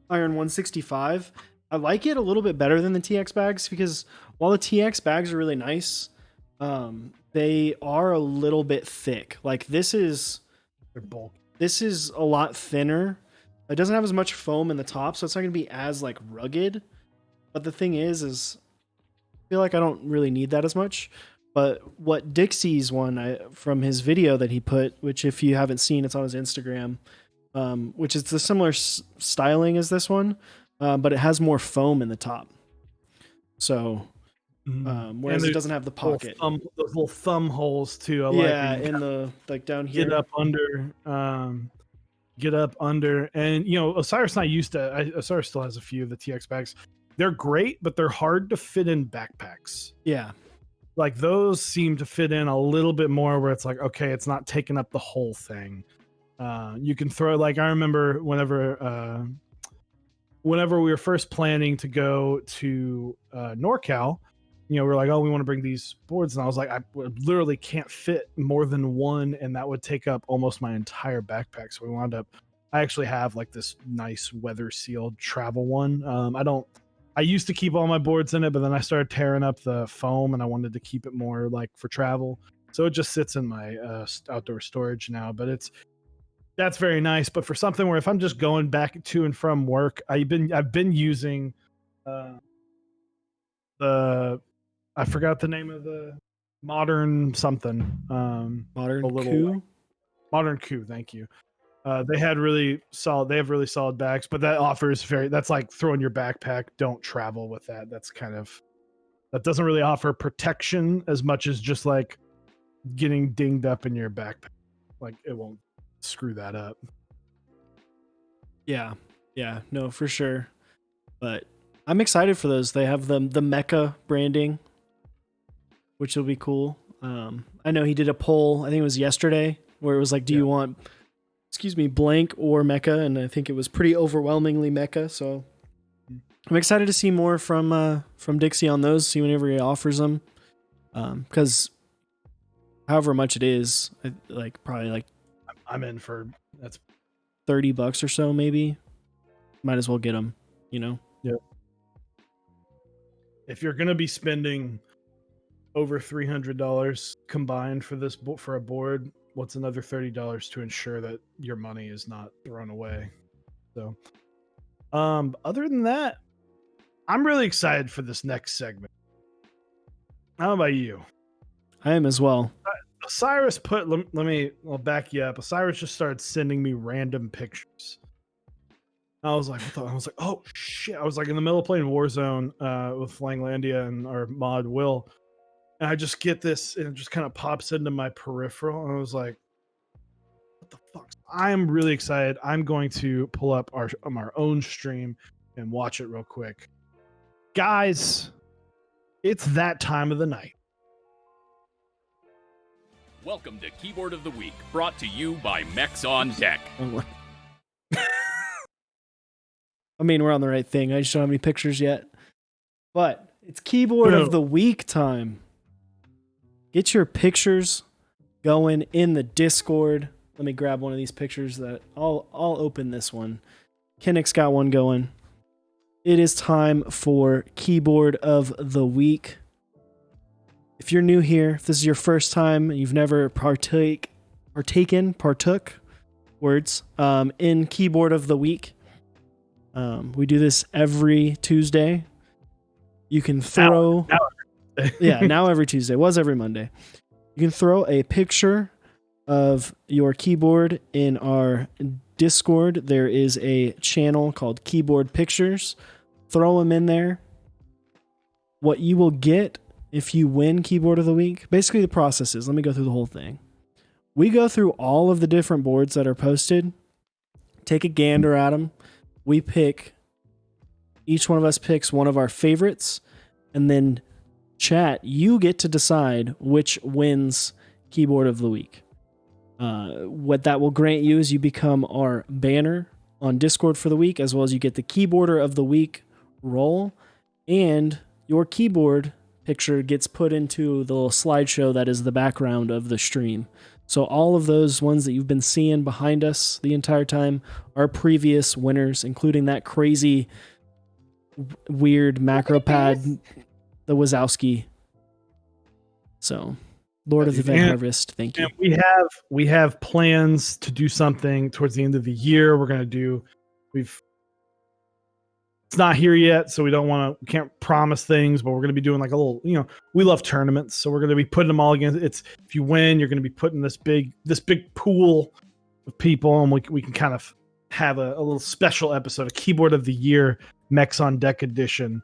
Iron 165. I like it a little bit better than the TX bags because while the TX bags are really nice, they are a little bit thick. Like they're bulky. This is a lot thinner. It doesn't have as much foam in the top, so it's not going to be as like rugged. But the thing is I feel like I don't really need that as much. But what Dixie's one from his video that he put, which if you haven't seen, it's on his Instagram, which is the similar styling as this one, but it has more foam in the top. So, whereas it doesn't have the pocket. Those little thumb holes too. Yeah, in the like down here. Get up under, and Osiris not used to. Osiris still has a few of the TX bags. They're great, but they're hard to fit in backpacks. Yeah. Like those seem to fit in a little bit more where it's like, okay, it's not taking up the whole thing. You can throw, like, I remember whenever we were first planning to go to NorCal, we're like, oh, we want to bring these boards. And I was like, I literally can't fit more than one. And that would take up almost my entire backpack. So we wound up, I actually have like this nice weather sealed travel one. I used to keep all my boards in it, but then I started tearing up the foam and I wanted to keep it more like for travel. So it just sits in my outdoor storage now, but that's very nice. But for something where if I'm just going back to and from work, I've been using I forgot the name of the modern something. Modern Coup. Thank you. They have really solid bags, but that offers that's like throwing your backpack. Don't travel with that. That doesn't really offer protection as much as just like getting dinged up in your backpack. Like it won't screw that up. Yeah, no, for sure. But I'm excited for those. They have the Mecha branding, which will be cool. I know he did a poll, I think it was yesterday, where it was like, do you want, blank or Mecha? And I think it was pretty overwhelmingly Mecha. So I'm excited to see more from Dixie on those, see whenever he offers them. Because however much it is, probably like I'm in for that's $30 or so, maybe. Might as well get them, Yep. If you're gonna be spending over $300 combined for a board, what's another $30 to ensure that your money is not thrown away? So, other than that, I'm really excited for this next segment. How about you? I am as well. Osiris I'll back you up. Osiris just started sending me random pictures. I was like, oh shit. I was like in the middle of playing Warzone with Flanglandia and our mod Will. And I just get this and it just kind of pops into my peripheral. And I was like, what the fuck? I am really excited. I'm going to pull up our own stream and watch it real quick. Guys, it's that time of the night. Welcome to Keyboard of the Week, brought to you by Mechs on Deck. I mean, we're on the right thing. I just don't have any pictures yet. But it's keyboard Boom. of the week time. Get your pictures going in the Discord. Let me grab one of these pictures that I'll open this one. Kinnick's got one going. It is time for keyboard of the week. If you're new here, if this is your first time, you've never partook words in keyboard of the week. We do this every Tuesday. You can throw now every Tuesday. It was every Monday. You can throw a picture of your keyboard in our Discord. There is a channel called Keyboard Pictures. Throw them in there. What you will get if you win keyboard of the week, basically the process is, let me go through the whole thing. We go through all of the different boards that are posted, take a gander at them. We pick, each one of us picks one of our favorites, and then chat, you get to decide which wins keyboard of the week. What that will grant you is you become our banner on Discord for the week, as well as you get the keyboarder of the week role, and your keyboard picture gets put into the little slideshow that is the background of the stream. So all of those ones that you've been seeing behind us the entire time are previous winners, including that crazy, weird macro pad, the Wazowski. So, Lord of the Van Harvest, thank you. We have plans to do something towards the end of the year. We're going to do, it's not here yet, so we can't promise things, but we're going to be doing like a little, we love tournaments, so we're going to be putting them all against, if you win, you're going to be putting this big pool of people, and we can kind of have a little special episode, a keyboard of the year, Mechs on Deck edition,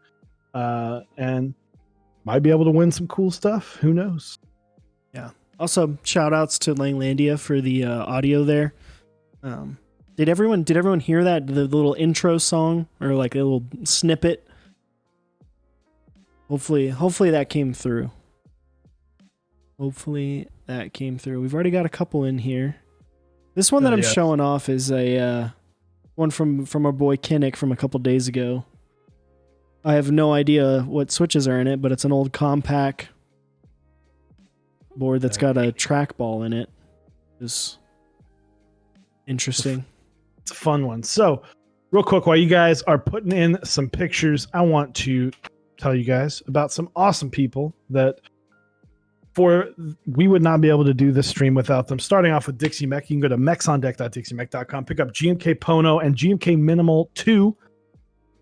and might be able to win some cool stuff. Who knows? Yeah. Also, shout outs to Langlandia for the audio there. Did everyone hear that, the little intro song or like a little snippet? Hopefully that came through. We've already got a couple in here. This one that I'm showing off is a one from our boy Kinnick from a couple days ago. I have no idea what switches are in it, but it's an old compact board that's got a trackball in it. It's interesting. It's a fun one. So, real quick, while you guys are putting in some pictures, I want to tell you guys about some awesome people that we would not be able to do this stream without them. Starting off with Dixie Mech, you can go to mechsondeck.dixiemech.com, pick up GMK Pono and GMK Minimal 2.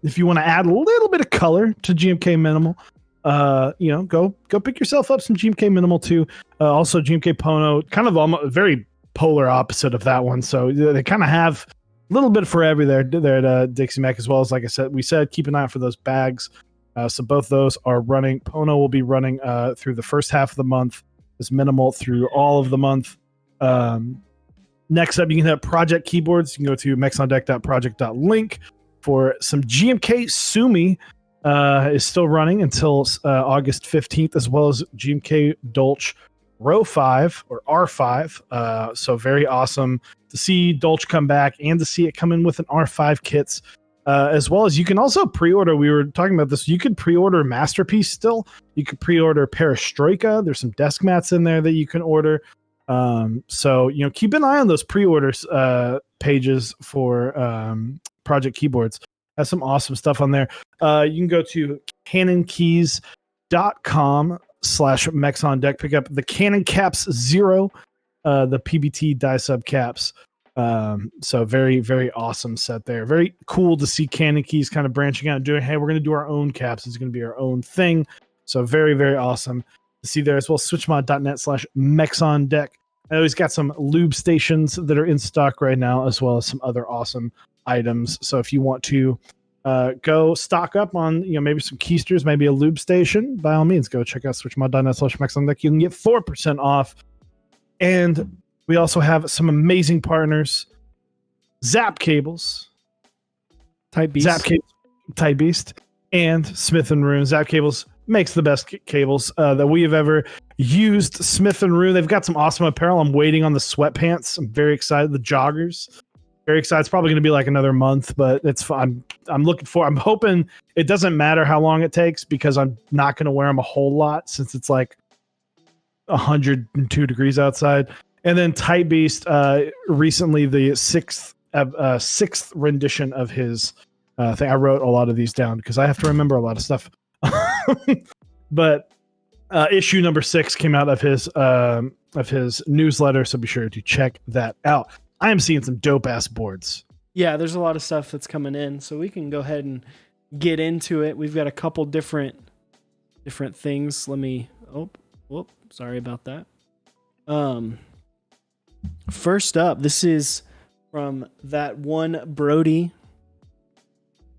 If you want to add a little bit of color to GMK Minimal, go pick yourself up some GMK Minimal 2. Also, GMK Pono, kind of almost a very polar opposite of that one. So they kind of have a little bit for every there at Dixie Mech, as well as, like I said, keep an eye out for those bags. So both those are running. Pono will be running through the first half of the month. Is Minimal through all of the month. Next up, you can have Project Keyboards. You can go to mechsondeck.project.link for some GMK Sumi is still running until August 15th, as well as GMK Dolch Row 5 or R5. So very awesome to see Dolch come back and to see it come in with an R5 kits. As well as you can also pre-order. We were talking about this. You could pre-order Masterpiece still. You could pre-order Perestroika. There's some desk mats in there that you can order. So keep an eye on those pre-orders pages for Project Keyboards. Has some awesome stuff on there. You can go to canonkeys.com/Mechs on Deck. Pick up the Canon Caps Zero, the PBT die sub caps. So very, very awesome set there. Very cool to see Canon Keys kind of branching out and doing, hey, we're going to do our own caps. It's going to be our own thing. So very, very awesome to see there as well. Switchmod.net/Mechs on Deck. I know he's got some lube stations that are in stock right now, as well as some other awesome items. So if you want to go stock up on maybe some keysters, maybe a lube station, by all means, go check out switchmod.net/Mechs on Deck. You can get 4% off. And we also have some amazing partners. Zap Cables, Type Beast, and Smith & Rune. Zap Cables makes the best cables that we have ever used. Smith & Rune, they've got some awesome apparel. I'm waiting on the sweatpants. I'm very excited. The joggers, very excited. It's probably going to be like another month, but it's fun. I'm I'm hoping it doesn't matter how long it takes because I'm not going to wear them a whole lot since it's like 102 degrees outside. And then Tight Beast, recently the sixth rendition of his thing. I wrote a lot of these down because I have to remember a lot of stuff. But issue number 6 came out of his newsletter, so be sure to check that out. I am seeing some dope ass boards. Yeah, there's a lot of stuff that's coming in, so we can go ahead and get into it. We've got a couple different things. Let me. Sorry about that. First up, this is from that one Brody.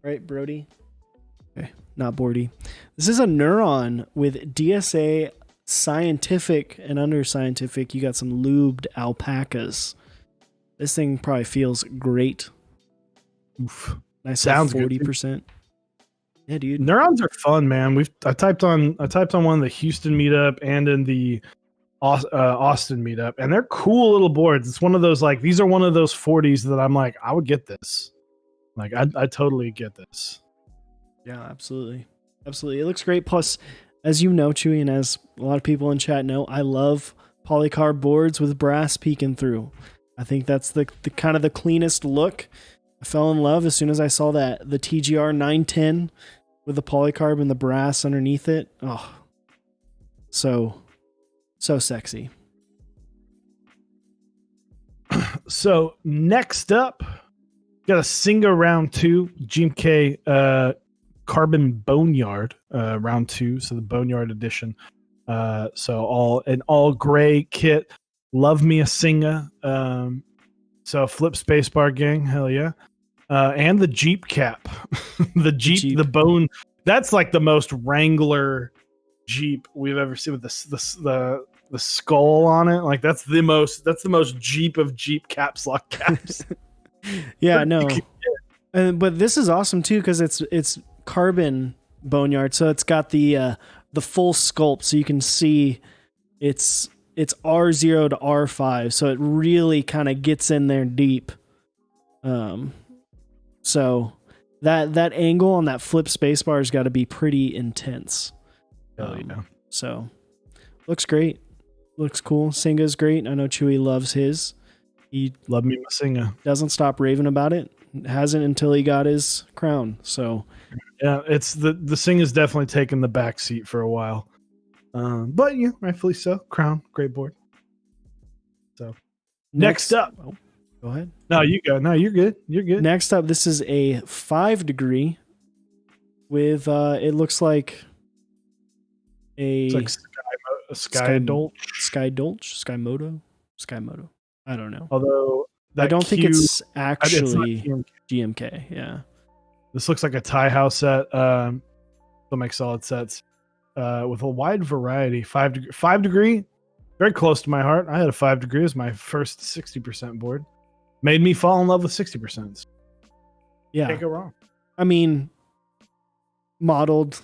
Right, Brody? Okay, not Bordy. This is a Neuron with DSA Scientific, and under Scientific, you got some lubed alpacas. This thing probably feels great. Oof. Nice, sounds 40%. Yeah, dude. Neurons are fun, man. I typed on one of the Houston meetup and in the Austin meetup, and they're cool little boards. It's one of those, like, these are one of those 40s that I'm like, I would get this. Like, I totally get this. Yeah, absolutely. Absolutely. It looks great. Plus, as you know, Chewy, and as a lot of people in chat know, I love polycarb boards with brass peeking through. I think that's the kind of the cleanest look. I fell in love as soon as I saw the TGR 910 with the polycarb and the brass underneath it. Oh, so sexy. So next up, got a Singa round 2 GMK Carbon Boneyard round 2, so the Boneyard edition. So all gray kit. Love me a Singa. So flip spacebar gang, hell yeah. And the Jeep cap. the bone. That's like the most Wrangler Jeep we've ever seen with the skull on it. Like that's the most Jeep of Jeep caps lock caps. Yeah, no. But this is awesome too because it's carbon boneyard, so it's got the full sculpt, so you can see it's R0 to R5, so it really kind of gets in there deep. So that angle on that flip spacebar has got to be pretty intense. So looks great, looks cool. Singa's great. I know Chewy loves his. He love me my Singa. Doesn't stop raving about it. Hasn't until he got his crown. So yeah, it's the Singa's definitely taken the back seat for a while. But yeah, rightfully so. Crown, great board. So next up. Oh, go ahead. No, you go. No, you're good. You're good. Next up, this is a 5 degree with it looks like it's like Skymoto. I don't know. Although I don't think it's actually GMK. Yeah. This looks like a tie house set. They'll make solid sets with a wide variety. 5 degree, very close to my heart. I had a 5 degree as my first 60% board. Made me fall in love with 60%. Yeah. Can't go wrong. I mean, modeled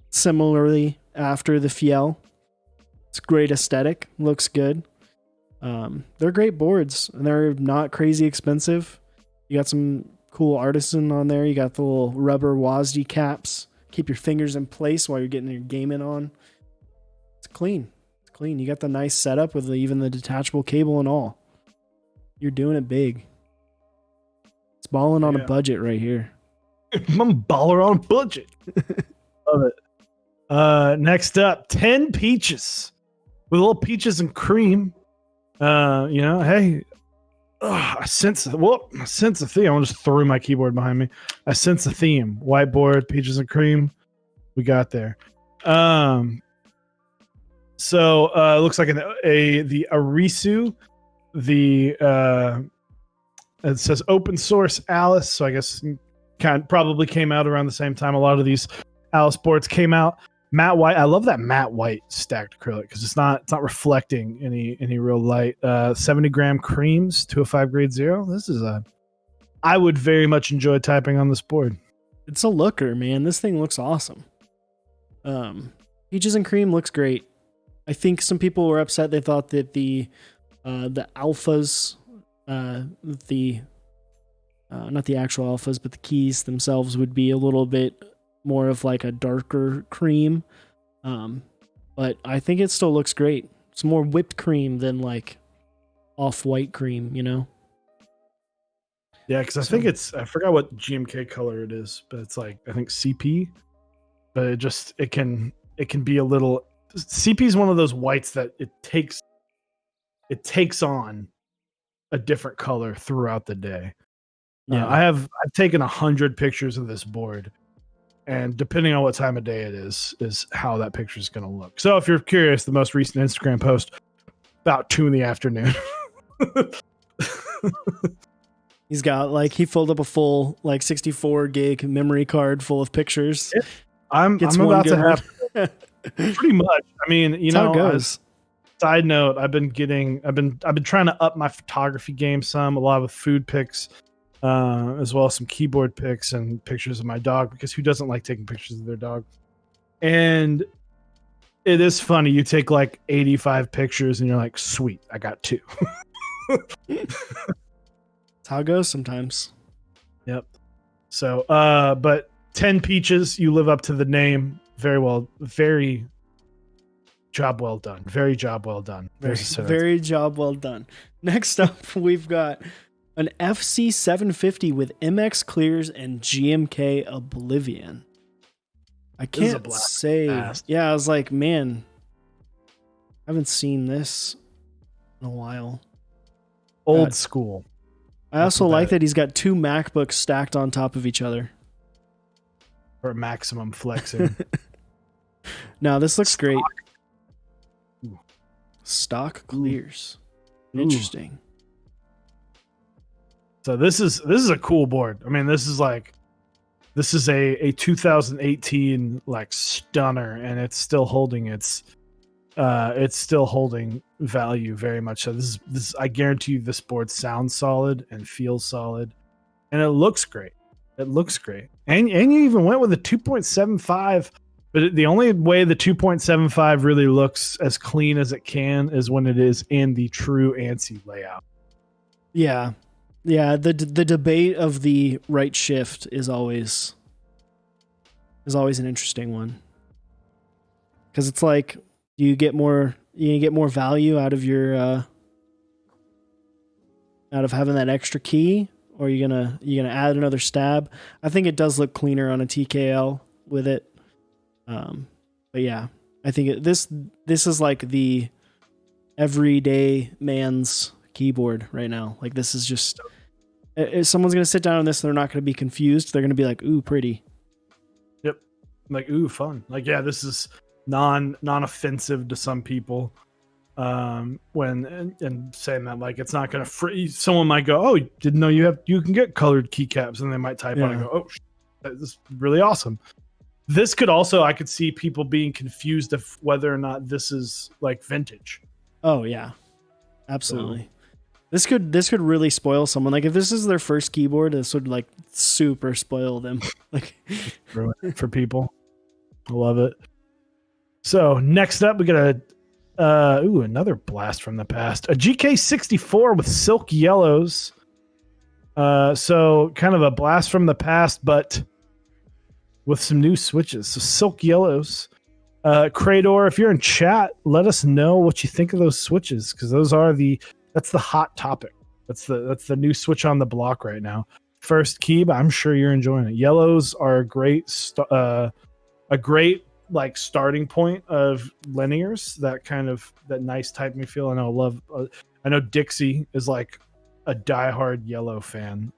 similarly after the Fiel. It's great aesthetic. Looks good. They're great boards, and they're not crazy expensive. You got some cool artisan on there. You got the little rubber WASD caps. Keep your fingers in place while you're getting your gaming on. It's clean. It's clean. You got the nice setup with even the detachable cable and all. You're doing it big. It's balling on a budget right here. I'm a baller on a budget. Love it. Next up, 10 peaches with a little peaches and cream. Hey, I sense a theme. I just threw my keyboard behind me. I sense a theme. Whiteboard, peaches and cream. We got there. So it looks like the Arisu. It says open source Alice. So I guess probably came out around the same time a lot of these Alice boards came out. Matte white. I love that matte white stacked acrylic because it's not reflecting any real light. 70-gram creams, 205 grade 0. This is I would very much enjoy typing on this board. It's a looker, man. This thing looks awesome. Peaches and cream looks great. I think some people were upset. They thought that the alphas, the not the actual alphas, but the keys themselves would be a little bit more of like a darker cream. But I think it still looks great. It's more whipped cream than like off-white cream, you know? Yeah, because I think I forgot what GMK color it is, but it's like, I think CP. But it can be a little. CP is one of those whites that it takes on a different color throughout the day. Yeah. I've taken 100 pictures of this board, and depending on what time of day it is how that picture is going to look. So if you're curious, the most recent Instagram post about 2 p.m. He's got like, he filled up a full like 64 gig memory card full of pictures. I'm about to have pretty much. I mean, you know, how it goes. Side note, I've been trying to up my photography game some, a lot with food pics, as well as some keyboard pics and pictures of my dog, because who doesn't like taking pictures of their dog? And it is funny. You take like 85 pictures and you're like, sweet, I got 2. That's how it goes sometimes. Yep. So, but 10 peaches, you live up to the name. Very job well done. Very job well done. Very job well done. Next up, we've got an FC 750 with MX clears and GMK Oblivion. I can't say. Yeah, I was like, man, I haven't seen this in a while. Old school. I also like that he's got 2 MacBooks stacked on top of each other. For maximum flexing. No, this looks great. Stock clears. Ooh. Interesting. So this is a cool board. I mean, this is a 2018 like stunner, and it's still holding value very much. So this I guarantee you this board sounds solid and feels solid, and it looks great. And you even went with a 2.75. But the only way the 2.75 really looks as clean as it can is when it is in the true ANSI layout. Yeah. Yeah, the debate of the right shift is always an interesting one. Cuz it's like you get more value out of your out of having that extra key, or are you going to add another stab? I think it does look cleaner on a TKL with it. But yeah, I think this is like the everyday man's keyboard right now. Like, this is just, if someone's going to sit down on this, they're not going to be confused. They're going to be like, ooh, pretty. Yep. Like, ooh, fun. Like, yeah, this is non-offensive to some people. When saying that, like, it's not going to someone might go, oh, didn't know you can get colored keycaps, and they might type on and go, oh, this is really awesome. This could also, I could see people being confused of whether or not this is like vintage. Oh yeah, absolutely. So. This could really spoil someone. Like, if this is their first keyboard, this would like super spoil them. Like, for people, I love it. So next up, we got another blast from the past, a GK64 with silk yellows. So kind of a blast from the past, but with some new switches. So silk yellows. Crador, if you're in chat, let us know what you think of those switches, because that's the hot topic. That's the new switch on the block right now. First key, but I'm sure you're enjoying it. Yellows are a great like starting point of linears. That nice typing feel. I know Dixie is like a diehard yellow fan.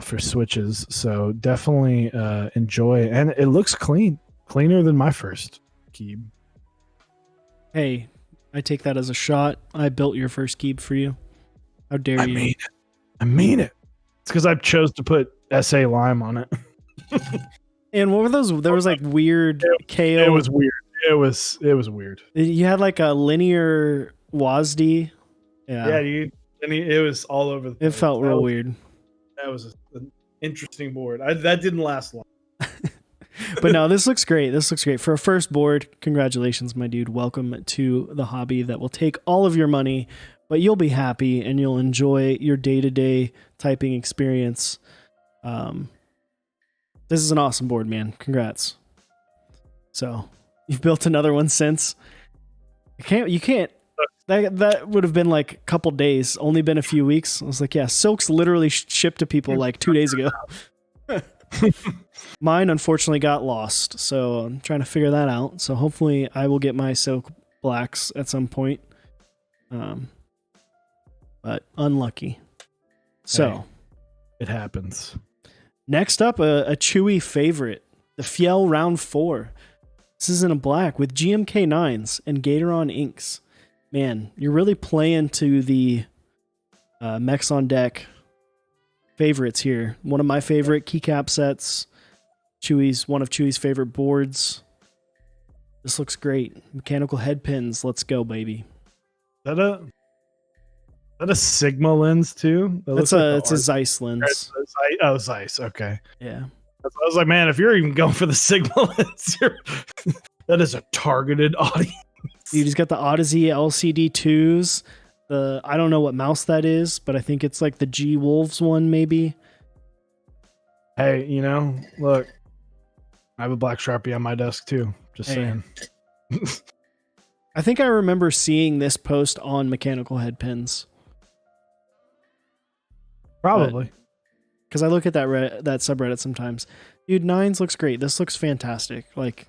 For switches, so definitely enjoy it. And it looks cleaner than my first keyb. Hey, I take that as a shot. I built your first keyb for you. How dare you? I mean it. It's because I chose to put SA Lime on it. And what were those? There was like weird KO. It was weird. It was weird. You had like a linear WASD. Yeah, it was all over the place. It felt real weird. That was an interesting board. That didn't last long. But no, this looks great. This looks great. For a first board, congratulations, my dude. Welcome to the hobby that will take all of your money but you'll be happy and you'll enjoy your day-to-day typing experience. This is an awesome board, man. Congrats. So you've built another one since. You can't. That would have been like a couple days, only been a few weeks. I was like, yeah, Silk's literally shipped to people like 2 days ago. Mine unfortunately got lost, so I'm trying to figure that out. So hopefully I will get my Silk Blacks at some point. But unlucky. So Hey, it happens. next up, a Chewy favorite, the Fiel Round 4. This is in a black with GMK 9s and Gatoron inks. Man, you're really playing to the Mechs on deck favorites here. One of my favorite keycap sets. One of Chewy's favorite boards. This looks great. Mechanical head pins. Let's go, baby. Is that a Sigma lens too? It's a Zeiss lens. Zeiss. Okay. Yeah. I was like, man, if you're even going for the Sigma lens, that is a targeted audience. You just got the Odyssey LCD 2s. I don't know what mouse that is, but I think it's like the G Wolves one, maybe. Hey, look, I have a black Sharpie on my desk too. Just saying. I think I remember seeing this post on mechanical head pins. Probably. Because I look at that subreddit sometimes. Dude, 9s looks great. This looks fantastic. Like,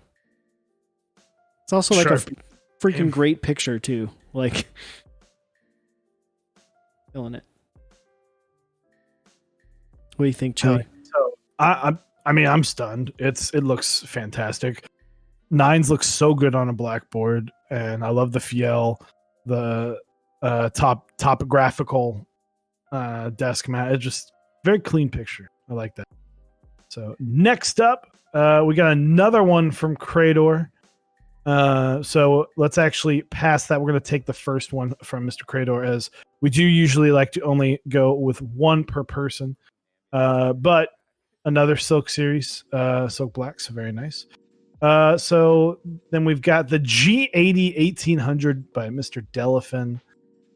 it's also like a freaking great picture too. Like, feeling it. What do you think, Chili? So I mean, I'm stunned. It looks fantastic. 9s look so good on a blackboard, and I love the Fiel, the topographical desk mat. It's just very clean picture. I like that. So next up, we got another one from Crador. So let's actually pass that. We're going to take the first one from Mr. Crador, as we do usually like to only go with one per person. But another Silk series, Silk Blacks, very nice. So then we've got the G80 1800 by Mr. Delafin.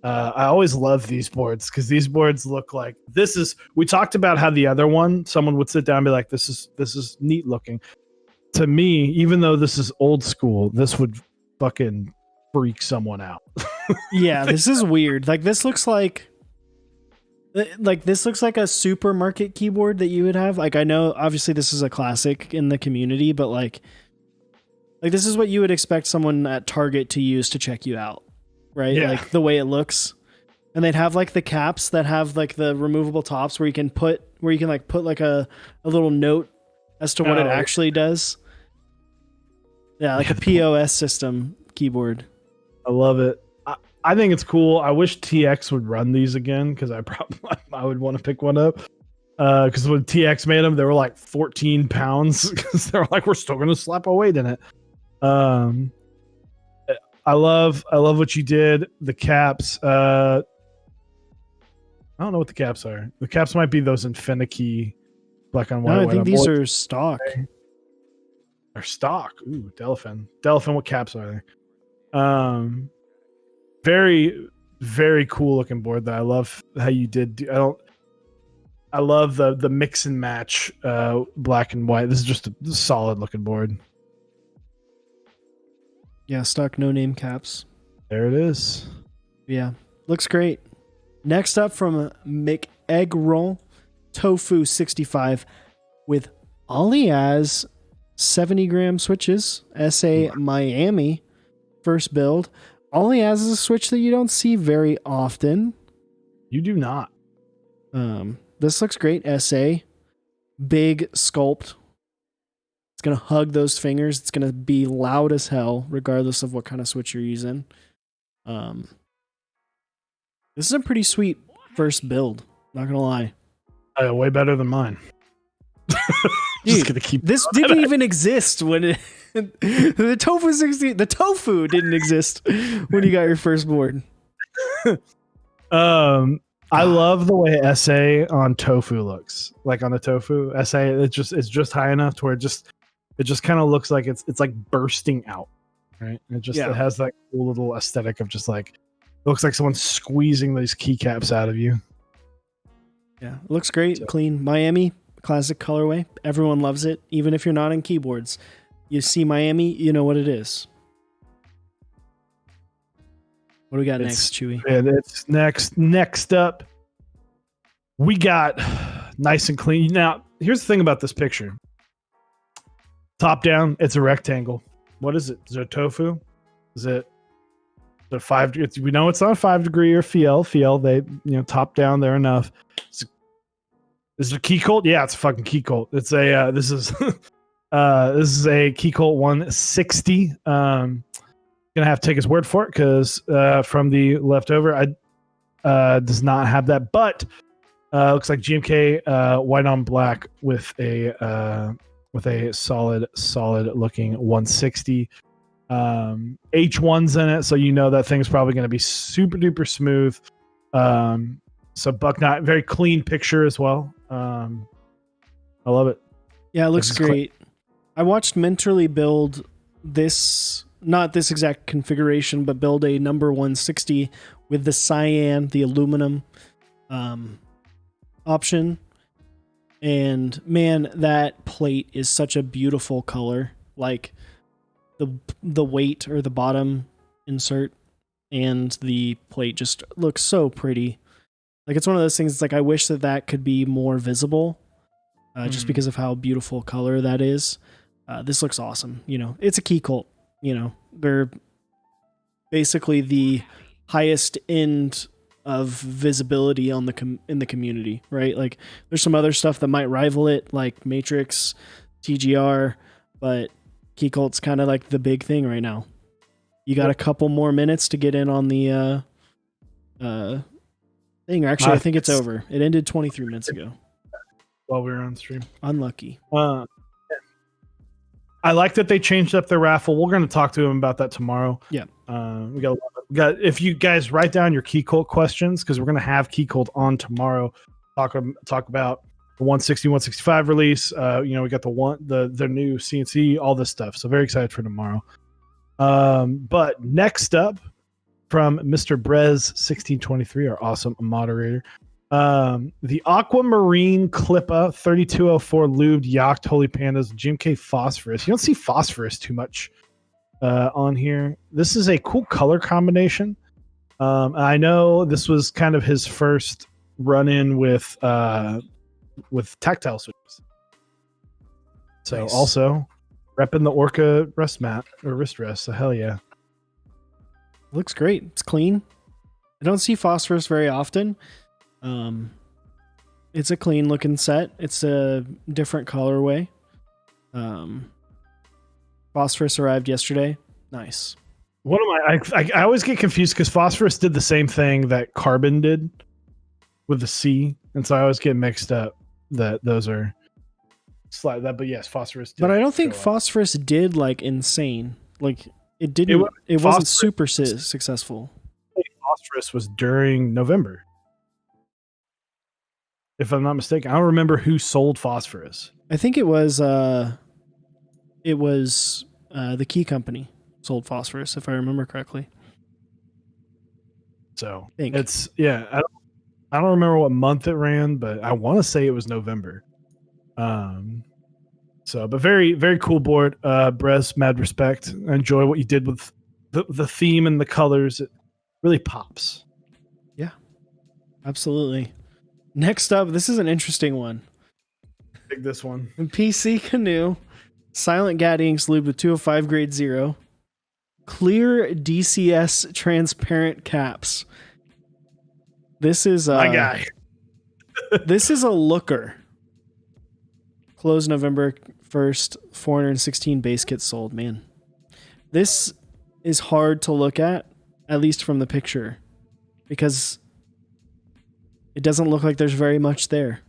I always love these boards because these boards look like we talked about how the other one, someone would sit down and be like, this is neat looking. To me, even though this is old school, this would fucking freak someone out. Yeah, this is weird. Like, this looks like a supermarket keyboard that you would have. Like, I know obviously this is a classic in the community, but like this is what you would expect someone at Target to use to check you out, right? Yeah. Like the way it looks. And they'd have like the caps that have like the removable tops where you can put like a little note as to what it actually does. Yeah, like a POS system keyboard. I love it. I think it's cool. I wish TX would run these again because I would want to pick one up. Because when TX made them, they were like 14 pounds because they're like, we're still going to slap a weight in it. I love what you did. The caps. I don't know what the caps are. The caps might be those Infinity black on white. No, I think these are stock. They're stock. Ooh, Delafin. Delafin, what caps are they? Very, very cool looking board that I love how you did. I love the mix and match black and white. This is just a solid looking board. Yeah, stock no name caps. There it is. Yeah, looks great. Next up from Mechs Tofu 65 with Aliaz 70-gram switches, SA Miami first build. Aliaz is a switch that you don't see very often. You do not. This looks great. SA, big sculpt. It's gonna hug those fingers. It's gonna be loud as hell, regardless of what kind of switch you're using. This is a pretty sweet first build. Not gonna lie. Way better than mine. Dude, gonna keep this didn't even exist when the Tofu 60. The Tofu didn't exist when you got your first board. I love the way SA on Tofu looks. Like on the Tofu SA, it's just high enough to where it just kind of looks like it's like bursting out, right? It has that cool little aesthetic of just like looks like someone's squeezing these keycaps out of you. Yeah, it looks great, So- clean. Miami, classic colorway. Everyone loves it, even if you're not in keyboards. You see Miami, you know what it is. What do we got next, Chewy? And it's next up. We got nice and clean. Now, here's the thing about this picture. Top down, it's a rectangle. What is it? Is it tofu? Is it the 5? We know it's not a 5 degree or FL. They, top down, they're enough. Is it a key colt? Yeah, it's a fucking key colt. It's a this is this is a key colt 160. Gonna have to take his word for it because from the leftover, I does not have that, but looks like GMK white on black with a solid looking 160. H1's in it, so you know that thing's probably going to be super duper smooth. So Buck Knot, very clean picture as well. I love it. Yeah, it looks This is great. I watched Mentorly build this, not this exact configuration, but build a number 160 with the cyan, the aluminum option. And man, that plate is such a beautiful color. Like the weight or the bottom insert and the plate just looks so pretty. Like it's one of those things. It's like I wish that could be more visible, just because of how beautiful color that is. This looks awesome. It's a key colt. They're basically the highest end of visibility on in the community, right? Like there's some other stuff that might rival it, like Matrix, TGR, but key colt's kind of like the big thing right now. You got a couple more minutes to get in on the thing. Actually, I think it's over. It ended 23 minutes ago. While we were on stream. Unlucky. I like that they changed up their raffle. We're going to talk to them about that tomorrow. Yeah. We got. If you guys write down your key colt questions, because we're going to have key colt on tomorrow. Talk about the 160, 165 release. We got the new CNC, all this stuff. So very excited for tomorrow. But next up from Mr. Brez 1623, our awesome moderator. The Aquamarine Clippa 3204 lubed yacht Holy Pandas GMK Phosphorus. You don't see phosphorus too much on here. This is a cool color combination. I know this was kind of his first run in with tactile switches. So Nice. Also repping the Orca rest mat or wrist rest. So hell yeah. Looks great. It's clean. I don't see phosphorus very often. It's a clean looking set. It's a different colorway. Phosphorus arrived yesterday. Nice. What am I always get confused because Phosphorus did the same thing that Carbon did with the C, and so I always get mixed up that those are slight that. But yes, Phosphorus did. But I don't think show up. phosphorus did like insane. Like it didn't. It wasn't super successful. Phosphorus was during November, if I'm not mistaken. I don't remember who sold Phosphorus. I think it was the key company sold phosphorus, if I remember correctly. So Think. it's I don't remember what month it ran, but I want to say it was November. But very, very cool board. Brez, mad respect. I enjoy what you did with the theme and the colors. It really pops. Yeah, absolutely. Next up, this is an interesting one. Dig this one. PC Canoe, Silent Gat Inks lubed with 205 grade 0, clear DCS transparent caps. This is My guy. This is a looker. Closed November 1st, 416 base kits sold. Man, this is hard to look at least from the picture, because it doesn't look like there's very much there.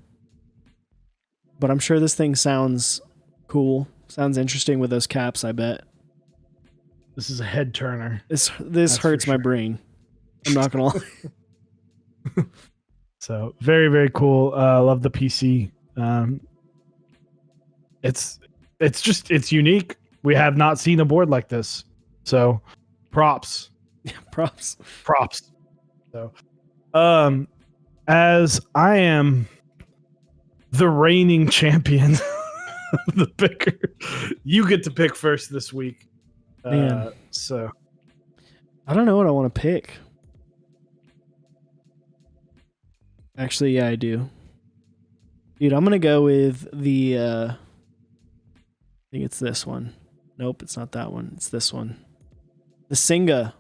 But I'm sure this thing sounds cool. Sounds interesting with those caps, I bet. This is a head turner. This That's hurts for my sure. brain. I'm not gonna lie. So very, very cool. Love the PC. It's unique. We have not seen a board like this. So props. Props. So, as I am the reigning champion of the picker, you get to pick first this week. Man. So I don't know what I want to pick. Actually, yeah, I do. Dude, I'm going to go with the, I think it's this one. Nope, it's not that one. It's this one. The Singa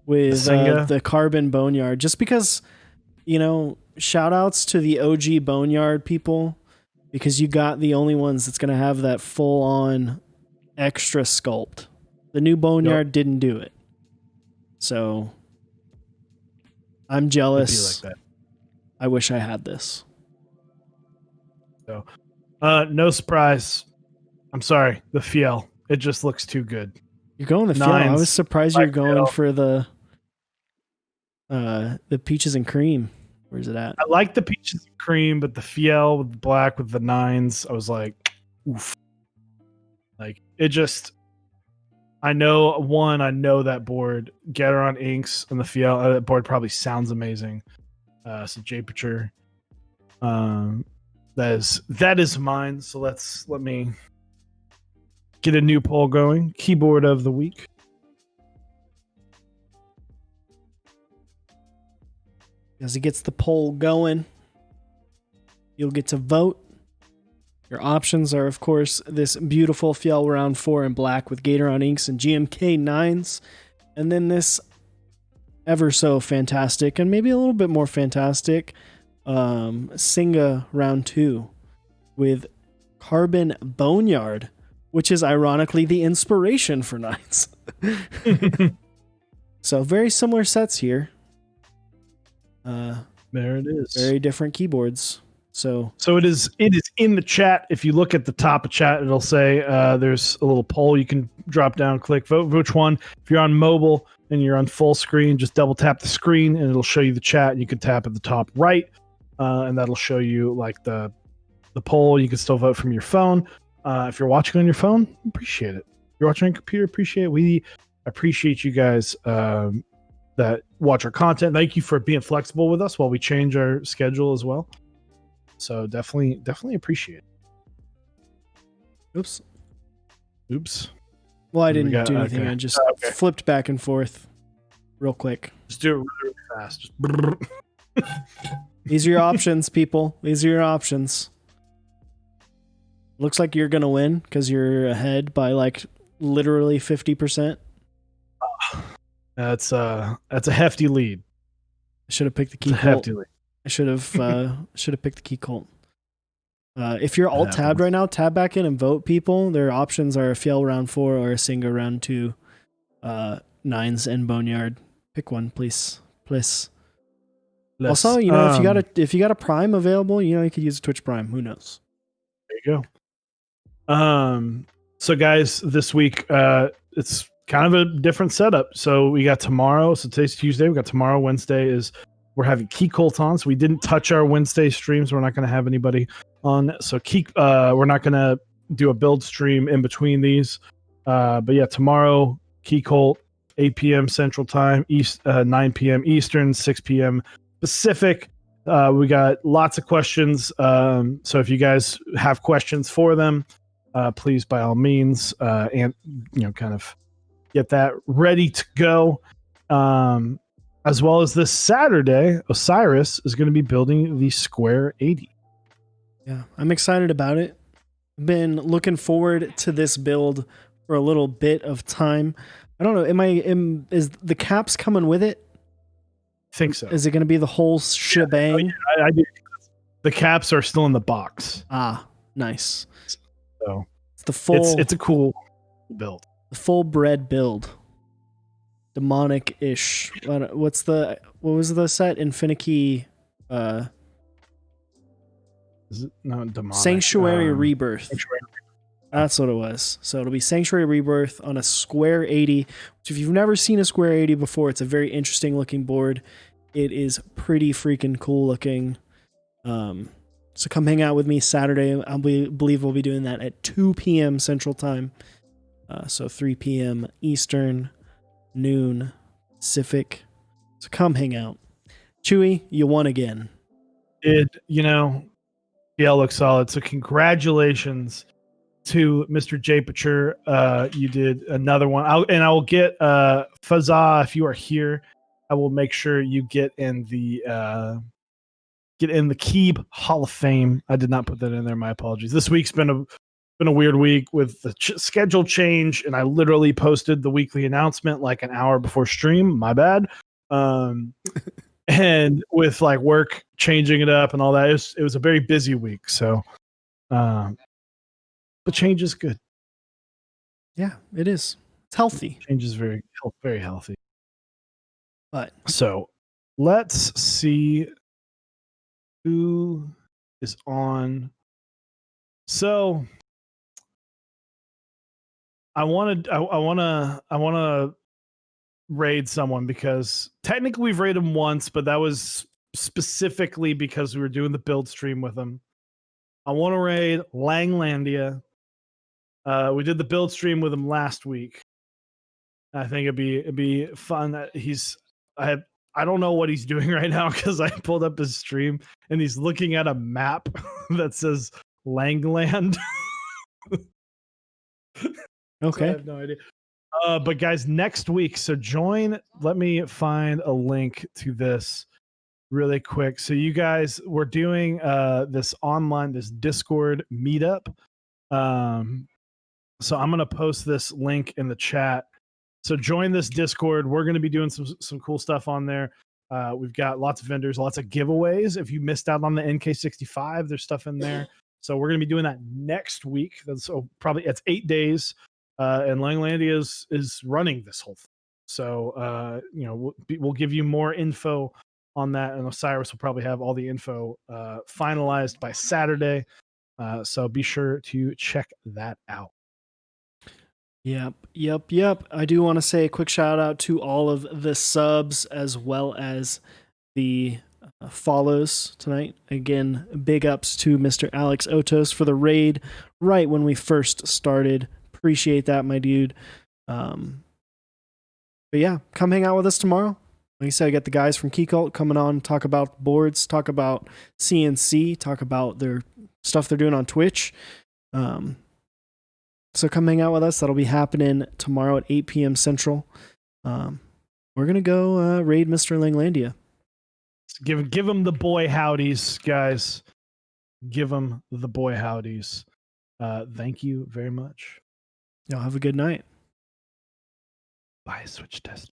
with the Carbon Boneyard. Just because, shout outs to the OG Boneyard people, because you got the only ones that's going to have that full on extra sculpt. The new Boneyard didn't do it. So I'm jealous. Like that. I wish I had this. So, no surprise. I'm sorry. The Fiel. It just looks too good. You're going the Fiel. I was surprised you're going for the peaches and cream. Where's it at? I like the peaches and cream, but the Fiel with the black with the 9s, I was like, oof. Like, it just... I know that board. Gateron Inks and the Fiel. That board probably sounds amazing. So J-Pitcher. That is mine. So let me get a new poll going. Keyboard of the week. As it gets the poll going, you'll get to vote. Your options are, of course, this beautiful Fiel Round 4 in black with Gateron Inks and GMK 9s. And then this ever so fantastic, and maybe a little bit more fantastic, Singa Round 2 with Carbon Boneyard, which is ironically the inspiration for 9s. So very similar sets here. There it is. Very different keyboards. So it is in the chat. If you look at the top of chat, it'll say there's a little poll. You can drop down, click, vote which one. If you're on mobile and you're on full screen, just double tap the screen and it'll show you the chat. You can tap at the top right, and that'll show you like the poll. You can still vote from your phone. If you're watching on your phone, appreciate it. If you're watching on your computer, appreciate it. We appreciate you guys that watch our content. Thank you for being flexible with us while we change our schedule as well. So definitely appreciate it. Oops. Well, I didn't do anything. Okay. I just flipped back and forth real quick. Just do it really fast. These are your options, people. These are your options. Looks like you're going to win because you're ahead by like literally 50%. That's a hefty lead. I should have picked the key colt. Hefty lead. I should have picked the key colt. If you're alt tabbed right now, tab back in and vote, people. Their options are a Fiel Round 4 or a Singa Round 2, 9s and Boneyard. Pick one, please. Also, if you got a Prime available, you could use a Twitch Prime. Who knows? There you go. So guys, this week it's kind of a different setup. So we got tomorrow. So today's Tuesday. We got tomorrow. Wednesday is we're having Key Colt on. So we didn't touch our Wednesday streams. We're not going to have anybody on. So we're not going to do a build stream in between these. But yeah, tomorrow Key Colt, 8 p.m. Central Time, 9 p.m. Eastern, 6 p.m. Pacific. We got lots of questions. So if you guys have questions for them, please by all means, and kind of get that ready to go. As well as this Saturday, Osiris is going to be building the Square 80. Yeah, I'm excited about it. Been looking forward to this build for a little bit of time. I don't know. Is the caps coming with it? I think so. Is it going to be the whole shebang? Yeah, I do. The caps are still in the box. Ah, nice. So it's the full. It's a cool build. The full bred build. Demonic-ish. What was the set? Infinity. Is it not demonic? Sanctuary Rebirth. That's what it was. So it'll be Sanctuary Rebirth on a Square 80, which if you've never seen a Square 80 before, it's a very interesting looking board. It is pretty freaking cool looking. So come hang out with me Saturday. I believe we'll be doing that at 2 p.m. Central Time. So 3 p.m. Eastern, noon Pacific. So come hang out. Chewy, you won again. PL looks solid. So congratulations to Mr. J. Pacher. You did another one. I will get Fazah, if you are here, I will make sure you get in the Keeb Hall of Fame. I did not put that in there. My apologies. This week's been a weird week with the schedule change, and I literally posted the weekly announcement like an hour before stream. My bad. And with like work changing it up and all that, it was a very busy week. So, the change is good. Yeah, it is. It's healthy. Change is very healthy. But So, let's see who is on. So, I want to raid someone because technically we've raided him once, but that was specifically because we were doing the build stream with him. I want to raid Langlandia. We did the build stream with him last week. I think it'd be fun. I don't know what he's doing right now because I pulled up his stream and he's looking at a map that says Langland. okay. So I have no idea. But guys, next week, so join. Let me find a link to this really quick. So you guys, we're doing this Discord meetup. So I'm gonna post this link in the chat. So join this Discord. We're gonna be doing some cool stuff on there. We've got lots of vendors, lots of giveaways. If you missed out on the NK65, there's stuff in there. So we're gonna be doing that next week. It's 8 days. And Langlandia is running this whole thing. So we'll give you more info on that, and Osiris will probably have all the info finalized by Saturday. So be sure to check that out. Yep. I do want to say a quick shout out to all of the subs as well as the follows tonight. Again, big ups to Mr. Alex Otos for the raid right when we first started. Appreciate that, my dude. But yeah, come hang out with us tomorrow. Like I said, I got the guys from Key Cult coming on, talk about boards, talk about CNC, talk about their stuff they're doing on Twitch. So come hang out with us. That'll be happening tomorrow at 8 p.m. Central. We're going to go raid Mr. Langlandia. Give him the boy howdies, guys. Give him the boy howdies. Thank you very much. Y'all have a good night. Bye, Switch Test.